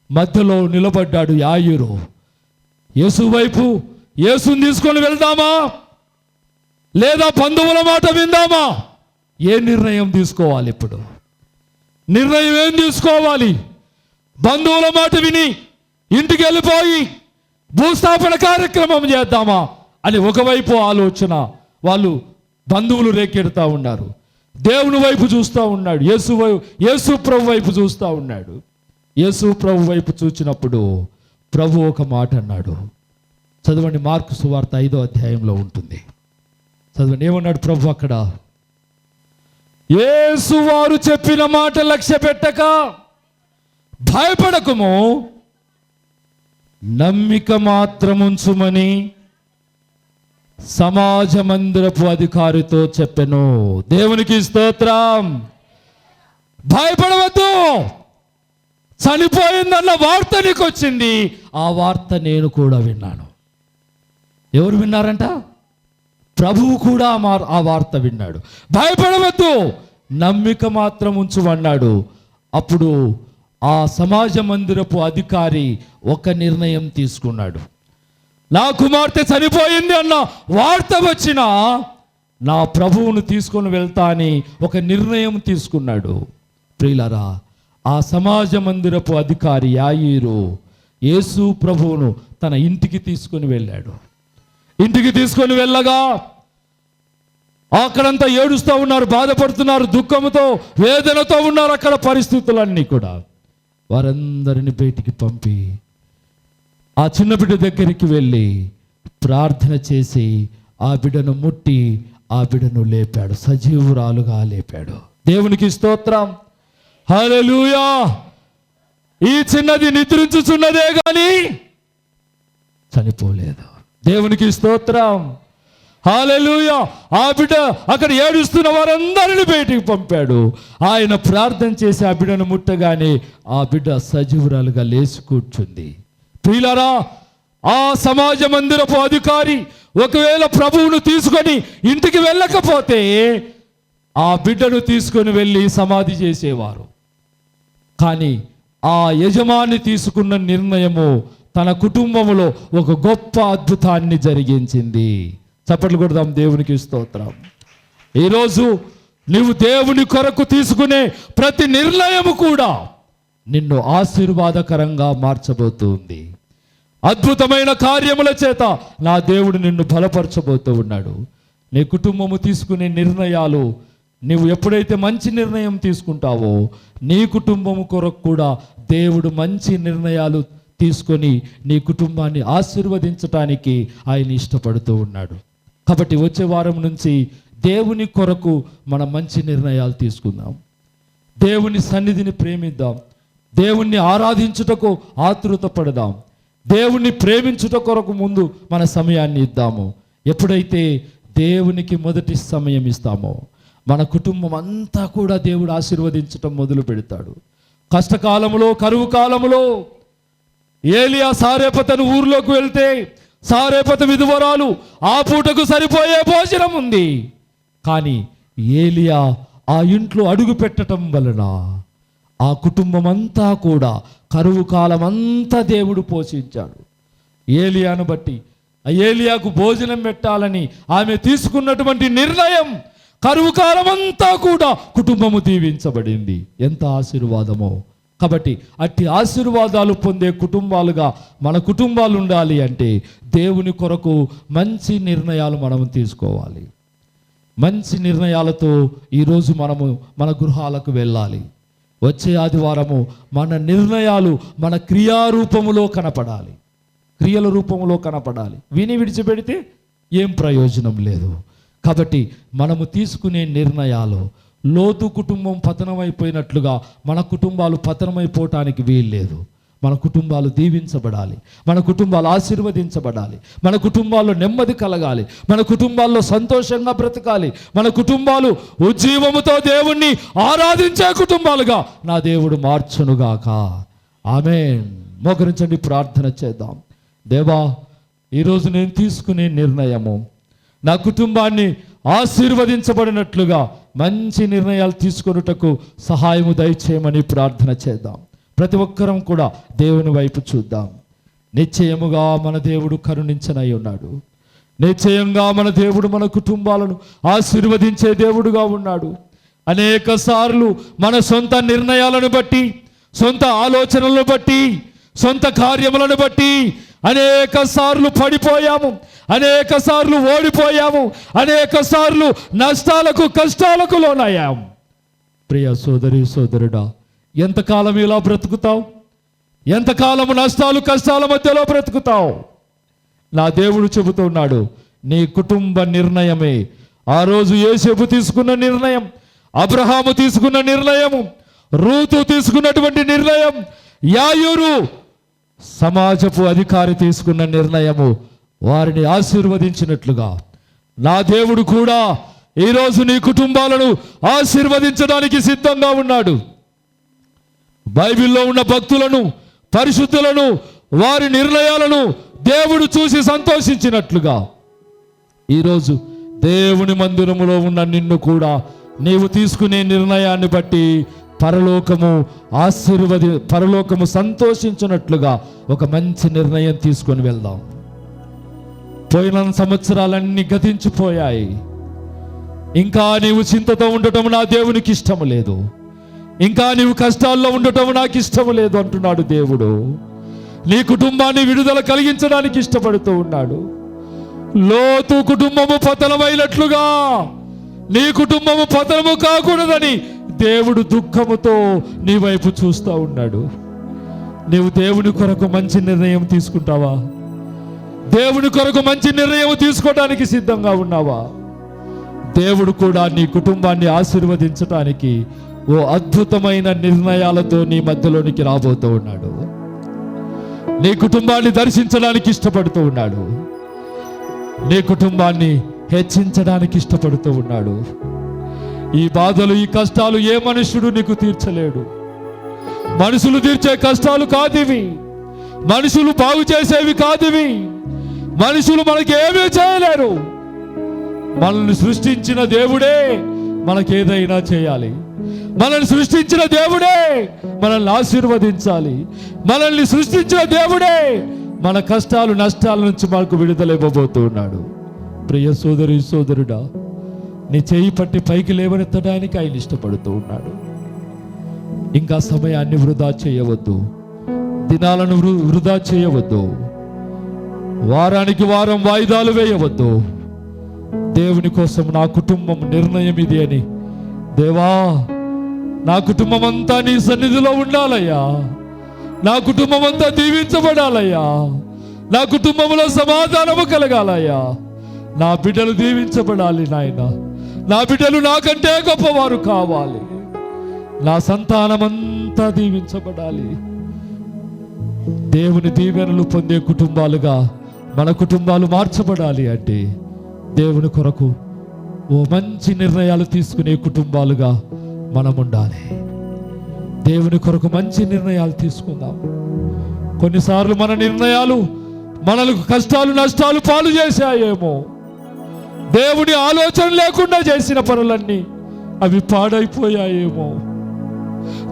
మధ్యలో నిలబడ్డాడు యాయీరు. యేసు వైపు, యేసుని తీసుకొని వెళ్దామా లేదా బంధువుల మాట విందామా? ఏ నిర్ణయం తీసుకోవాలి? ఇప్పుడు నిర్ణయం ఏం తీసుకోవాలి? బంధువుల మాట విని ఇంటికి వెళ్ళిపోయి భూస్థాపన కార్యక్రమం చేద్దామా అని ఒకవైపు ఆలోచన, వాళ్ళు బంధువులు రేకెడుతూ ఉన్నారు. దేవుని వైపు చూస్తూ ఉన్నాడు, యేసు ప్రభు వైపు చూస్తూ ఉన్నాడు. యేసు ప్రభు వైపు చూచినప్పుడు ప్రభు ఒక మాట అన్నాడు. చదవండి, మార్కు సువార్త 5వ అధ్యాయంలో ఉంటుంది. చదవండి, ఏమన్నాడు ప్రభు అక్కడ? యేసు వారు చెప్పిన మాట లక్ష్య పెట్టక భయపడకము, నమ్మిక మాత్రముంచుమని సమాజ మందిరపు అధికారితో చెప్పెను. దేవునికి స్తోత్రం. భయపడవద్దు, చనిపోయిందన్న వార్త నీకు వచ్చింది, ఆ వార్త నేను కూడా విన్నాను. ఎవరు విన్నారంట? ప్రభువు కూడా ఆ వార్త విన్నాడు. భయపడవద్దు, నమ్మిక మాత్రం ఉంచుమన్నాడు. అప్పుడు ఆ సమాజ మందిరపు అధికారి ఒక నిర్ణయం తీసుకున్నాడు. నా కుమార్తె చనిపోయింది అన్న వార్త వచ్చినా నా ప్రభువును తీసుకొని వెళ్తా అని ఒక నిర్ణయం తీసుకున్నాడు. ప్రియులారా, ఆ సమాజ మందిరపు అధికారి యాయీరు యేసు ప్రభువును తన ఇంటికి తీసుకొని వెళ్ళాడు. ఇంటికి తీసుకొని వెళ్ళగా అక్కడంతా ఏడుస్తూ ఉన్నారు, బాధపడుతున్నారు, దుఃఖంతో వేదనతో ఉన్నారు. అక్కడ పరిస్థితులన్నీ కూడా వారందరిని బయటికి పంపి ఆ చిన్న బిడ్డ దగ్గరికి వెళ్ళి ప్రార్థన చేసి ఆ బిడ్డను ముట్టి ఆ బిడ్డను లేపాడు, సజీవురాలుగా లేపాడు. దేవునికి స్తోత్రం. హల్లెలూయా. ఈ చిన్నది నిద్రించుచున్నదే కానీ చనిపోలేదు. దేవునికి స్తోత్రం. హల్లెలూయా. ఆ బిడ్డ అక్కడ ఏడుస్తున్న వారందరిని బయటికి పంపాడు. ఆయన ప్రార్థన చేసి ఆ బిడ్డను ముట్టగానే ఆ బిడ్డ సజీవురాలుగా లేచి కూర్చుంది. ప్రియులారా, ఆ సమాజ మందిరపు అధికారి ఒకవేళ ప్రభువును తీసుకొని ఇంటికి వెళ్ళకపోతే ఆ బిడ్డను తీసుకొని వెళ్ళి సమాధి చేసేవారు. కానీ ఆ యజమాని తీసుకున్న నిర్ణయము తన కుటుంబములో ఒక గొప్ప అద్భుతాన్ని జరిగించింది. చప్పట్లు కొడదాం, దేవునికి స్తోత్రం. ఈరోజు నీవు దేవుని కొరకు తీసుకునే ప్రతి నిర్ణయము కూడా నిన్ను ఆశీర్వాదకరంగా మార్చబోతుంది. అద్భుతమైన కార్యముల చేత నా దేవుడు నిన్ను బలపరచబోతూ ఉన్నాడు. నీ కుటుంబము తీసుకునే నిర్ణయాలు, నీవు ఎప్పుడైతే మంచి నిర్ణయం తీసుకుంటావో నీ కుటుంబము కొరకు కూడా దేవుడు మంచి నిర్ణయాలు తీసుకొని నీ కుటుంబాన్ని ఆశీర్వదించటానికి ఆయన ఇష్టపడుతూ ఉన్నాడు. కాబట్టి వచ్చే వారం నుంచి దేవుని కొరకు మనం మంచి నిర్ణయాలు తీసుకుందాం. దేవుని సన్నిధిని ప్రేమిద్దాం. దేవుణ్ణి ఆరాధించుటకు ఆతృత పడదాం. దేవుణ్ణి ప్రేమించుట కొరకు ముందు మన సమయాన్ని ఇద్దాము. ఎప్పుడైతే దేవునికి మొదటి సమయం ఇస్తామో మన కుటుంబం అంతా కూడా దేవుడు ఆశీర్వదించటం మొదలు పెడతాడు. కష్టకాలములో, కరువు కాలములో ఏలియా సారేపతను ఊర్లోకి వెళ్తే సారేపత విధవరాలు ఆ పూటకు సరిపోయే భోజనం ఉంది. కానీ ఏలియా ఆ ఇంట్లో అడుగు పెట్టడం వలన ఆ కుటుంబం అంతా కూడా కరువు కాలం అంతా దేవుడు పోషించాడు. ఏలియాను బట్టి ఏలియాకు భోజనం పెట్టాలని ఆమె తీసుకున్నటువంటి నిర్ణయం కరువు కాలం అంతా కూడా కుటుంబము దీవించబడింది. ఎంత ఆశీర్వాదమో! కాబట్టి అట్టి ఆశీర్వాదాలు పొందే కుటుంబాలుగా మన కుటుంబాలు ఉండాలి అంటే దేవుని కొరకు మంచి నిర్ణయాలు మనం తీసుకోవాలి. మంచి నిర్ణయాలతో ఈరోజు మనము మన గృహాలకు వెళ్ళాలి. వచ్చే ఆదివారము మన నిర్ణయాలు మన క్రియారూపములో కనపడాలి, క్రియల రూపంలో కనపడాలి. విని విడిచిపెడితే ఏం ప్రయోజనం లేదు. కాబట్టి మనము తీసుకునే నిర్ణయాలు లోతు కుటుంబం పతనమైపోయినట్లుగా మన కుటుంబాలు పతనమైపోవటానికి వీల్లేదు. మన కుటుంబాలు దీవించబడాలి, మన కుటుంబాలు ఆశీర్వదించబడాలి, మన కుటుంబాల్లో నెమ్మది కలగాలి, మన కుటుంబాల్లో సంతోషంగా బ్రతకాలి, మన కుటుంబాలు ఉజ్జీవముతో దేవుణ్ణి ఆరాధించే కుటుంబాలుగా నా దేవుడు మార్చునుగాక. ఆమేన్. మోకరించండి, ప్రార్థన చేద్దాం. దేవా, ఈరోజు నేను తీసుకునే నిర్ణయము నా కుటుంబాన్ని ఆశీర్వదించబడినట్లుగా మంచి నిర్ణయాలు తీసుకొనుటకు సహాయము దయచేయమని ప్రార్థన చేద్దాం. ప్రతి ఒక్కరం కూడా దేవుని వైపు చూద్దాం. నిశ్చయముగా మన దేవుడు కరుణించనై ఉన్నాడు. నిశ్చయంగా మన దేవుడు మన కుటుంబాలను ఆశీర్వదించే దేవుడుగా ఉన్నాడు. అనేక సార్లు మన సొంత నిర్ణయాలను బట్టి, సొంత ఆలోచనలను బట్టి, సొంత కార్యములను బట్టి అనేక సార్లు పడిపోయాము, అనేక సార్లు ఓడిపోయాము, అనేక సార్లు నష్టాలకు, కష్టాలకు లోనయ్యాము. ప్రియ సోదరి సోదరుడా, ఎంతకాలం ఇలా బ్రతుకుతావు? ఎంతకాలము నష్టాలు, కష్టాల మధ్యలో బ్రతుకుతావు? నా దేవుడు చెబుతున్నాడు, నీ కుటుంబ నిర్ణయమే. ఆ రోజు యోసేపు తీసుకున్న నిర్ణయం, అబ్రహాము తీసుకున్న నిర్ణయము, రూతు తీసుకున్నటువంటి నిర్ణయం, యాయూరు సమాజపు అధికారి తీసుకున్న నిర్ణయము వారిని ఆశీర్వదించినట్లుగా నా దేవుడు కూడా ఈరోజు నీ కుటుంబాలను ఆశీర్వదించడానికి సిద్ధంగా ఉన్నాడు. బైబిల్లో ఉన్న భక్తులను, పరిశుద్ధులను, వారి నిర్ణయాలను దేవుడు చూసి సంతోషించినట్లుగా ఈరోజు దేవుని మందిరములో ఉన్న నిన్ను కూడా నీవు తీసుకునే నిర్ణయాన్ని బట్టి పరలోకము సంతోషించినట్లుగా ఒక మంచి నిర్ణయం తీసుకొని వెళ్దాం. పోయిన సంవత్సరాలన్నీ గతించిపోయాయి. ఇంకా నీవు చింతతో ఉండటం నా దేవునికి ఇష్టము లేదు. ఇంకా నీవు కష్టాల్లో ఉండటం నాకు ఇష్టము లేదు అంటున్నాడు దేవుడు. నీ కుటుంబాన్ని విడుదల కలిగించడానికి ఇష్టపడుతూ ఉన్నాడు. లోతు కుటుంబము పతనమైనట్లుగా నీ కుటుంబము పతనము కాకూడదని దేవుడు దుఃఖముతో నీ వైపు చూస్తూ ఉన్నాడు. నీవు దేవుని కొరకు మంచి నిర్ణయం తీసుకుంటావా? దేవుని కొరకు మంచి నిర్ణయం తీసుకోవడానికి సిద్ధంగా ఉన్నావా? దేవుడు కూడా నీ కుటుంబాన్ని ఆశీర్వదించడానికి ఓ అద్భుతమైన నిర్ణయాలతో నీ మధ్యలోనికి రాబోతూ ఉన్నాడు. నీ కుటుంబాన్ని దర్శించడానికి ఇష్టపడుతూ ఉన్నాడు. నీ కుటుంబాన్ని హెచ్చించడానికి ఇష్టపడుతూ ఉన్నాడు. ఈ బాధలు, ఈ కష్టాలు ఏ మనుష్యుడు నీకు తీర్చలేడు. మనుషులు తీర్చే కష్టాలు కాదివి. మనుషులు బాగు చేసేవి కాదు ఇవి. మనుషులు మనకేమీ చేయలేరు. మనల్ని సృష్టించిన దేవుడే మనకేదైనా చేయాలి. మనల్ని సృష్టించిన దేవుడే మనల్ని ఆశీర్వదించాలి. మనల్ని సృష్టించిన దేవుడే మన కష్టాలు నష్టాల నుంచి మనకు విడుదల ఇవ్వబోతున్నాడు. ప్రియ సోదరి సోదరుడా, నీ చేయి పట్టి పైకి లేవనెత్తడానికి ఆయన ఇష్టపడుతూ ఉన్నాడు. ఇంకా సమయాన్ని వృధా చేయవద్దు, దినాలను వృధా చేయవద్దు, వారానికి వారం వాయిదాలు వేయవద్దు. దేవుని కోసం నా కుటుంబం నిర్ణయం ఇది అని, దేవా నా కుటుంబం అంతా నీ సన్నిధిలో ఉండాలయ్యా, నా కుటుంబం అంతా దీవించబడాలయ్యా, నా కుటుంబంలో సమాధానము కలగాలయ్యా, నా బిడ్డలు దీవించబడాలి నాయన, నా బిడ్డలు నాకంటే గొప్పవారు కావాలి, నా సంతానమంతా దీవించబడాలి. దేవుని దీవెనలు పొందే కుటుంబాలుగా మన కుటుంబాలు మార్చబడాలి అంటే దేవుని కొరకు ఓ మంచి నిర్ణయాలు తీసుకునే కుటుంబాలుగా మనం ఉండాలి. దేవుని కొరకు మంచి నిర్ణయాలు తీసుకుందాం. కొన్నిసార్లు మన నిర్ణయాలు మనకు కష్టాలు నష్టాలు పాలు చేశాయేమో. దేవుని ఆలోచన లేకుండా చేసిన పనులన్నీ అవి పాడైపోయాయేమో.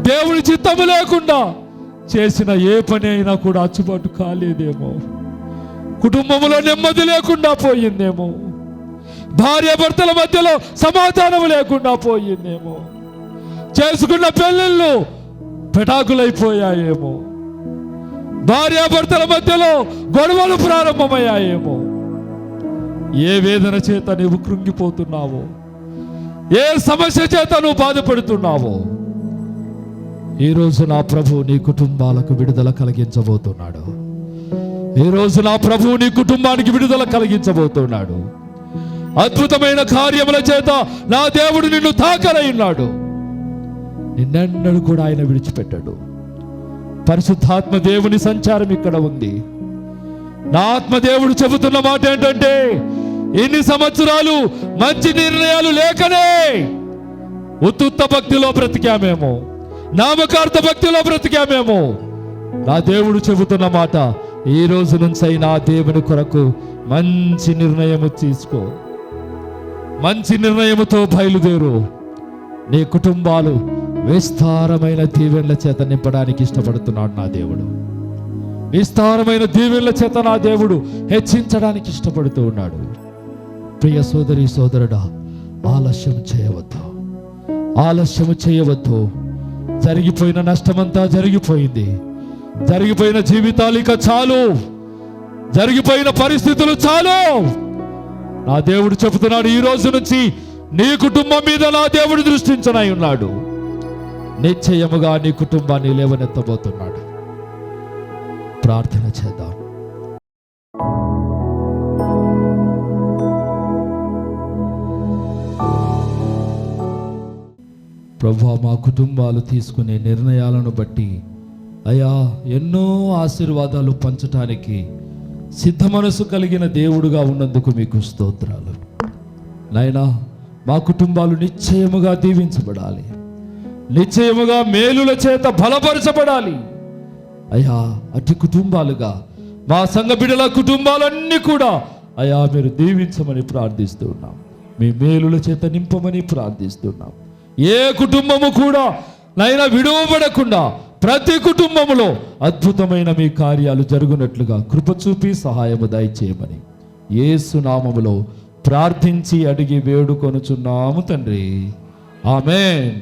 దేవుని చిత్తము లేకుండా చేసిన ఏ పని అయినా కూడా అచ్చుబాటు కాలేదేమో. కుటుంబంలో నెమ్మది లేకుండా పోయిందేమో. భార్యాభర్తల మధ్యలో సమాధానం లేకుండా పోయిందేమో. చేసుకున్న పెళ్ళిళ్ళు పెటాకులైపోయాయేమో. భార్యాభర్తల మధ్యలో గొడవలు ప్రారంభమయ్యాయేమో. ఏ వేదన చేత నువ్వు కృంగిపోతున్నావో, ఏ సమస్య చేత నువ్వు బాధపడుతున్నావో, ఈరోజు నా ప్రభు నీ కుటుంబాలకు విడుదల కలిగించబోతున్నాడు. ఈరోజు నా ప్రభు నీ కుటుంబానికి విడుదల కలిగించబోతున్నాడు. అద్భుతమైన కార్యముల చేత నా దేవుడు నిన్ను తాకరై ఉన్నాడు. నిన్నెన్నడూ కూడా ఆయన విడిచిపెట్టాడు. పరిశుద్ధాత్మ దేవుని సంచారం ఇక్కడ ఉంది. నా ఆత్మదేవుడు చెబుతున్న మాట ఏంటంటే, ఇన్ని సంవత్సరాలు మంచి నిర్ణయాలు లేకనే ఉత్తుత్త భక్తిలో బ్రతికామేమో, నామకార్థ భక్తిలో బ్రతికామేమో. నా దేవుడు చెబుతున్న మాట, ఈ రోజు నుంచి నా దేవుని కొరకు మంచి నిర్ణయము తీసుకో, మంచి నిర్ణయముతో బయలుదేరు. నీ కుటుంబాలు విస్తారమైన దీవెనల చేత నింపడానికి ఇష్టపడుతున్నాడు నా దేవుడు. విస్తారమైన దీవెనల చేత నా దేవుడు హెచ్చించడానికి ఇష్టపడుతూ ఉన్నాడు. ప్రియ సోదరి సోదరుడా, ఆలస్యం చేయవద్దు, ఆలస్యము చేయవద్దు. జరిగిపోయిన నష్టమంతా జరిగిపోయింది. జరిగిపోయిన జీవితాలు ఇక చాలు, జరిగిపోయిన పరిస్థితులు చాలు. నా దేవుడు చెబుతున్నాడు, ఈ రోజు నుంచి నీ కుటుంబం మీద నా దేవుడు దృష్టించనై ఉన్నాడు. నిశ్చయముగా నీ కుటుంబాన్ని లేవనెత్తబోతున్నాడు. ప్రార్థన చేద్దాం. ప్రభువా, మా కుటుంబాలు తీసుకునే నిర్ణయాలను బట్టి అయ్యా ఎన్నో ఆశీర్వాదాలు పంచటానికి సిద్ధ మనసు కలిగిన దేవుడుగా ఉన్నందుకు మీకు స్తోత్రాలు. నాయనా, మా కుటుంబాలు నిశ్చయముగా దీవించబడాలి, నిశ్చయముగా మేలుల చేత బలపరచబడాలి. అయ్యా, అట్టి కుటుంబాలుగా మా సంఘ బిడ్డల కుటుంబాలన్నీ కూడా అయ్యా మీరు దీవించమని ప్రార్థిస్తున్నాం. మీ మేలుల చేత నింపమని ప్రార్థిస్తున్నాం. ఏ కుటుంబము కూడా నైనా విడువబడకుండా ప్రతి కుటుంబములో అద్భుతమైన మీ కార్యాలు జరుగునట్లుగా కృప చూపి సహాయము దయచేయమని యేసు నామములో ప్రార్థించి అడిగి వేడుకొనుచున్నాము తండ్రి. ఆమేన్.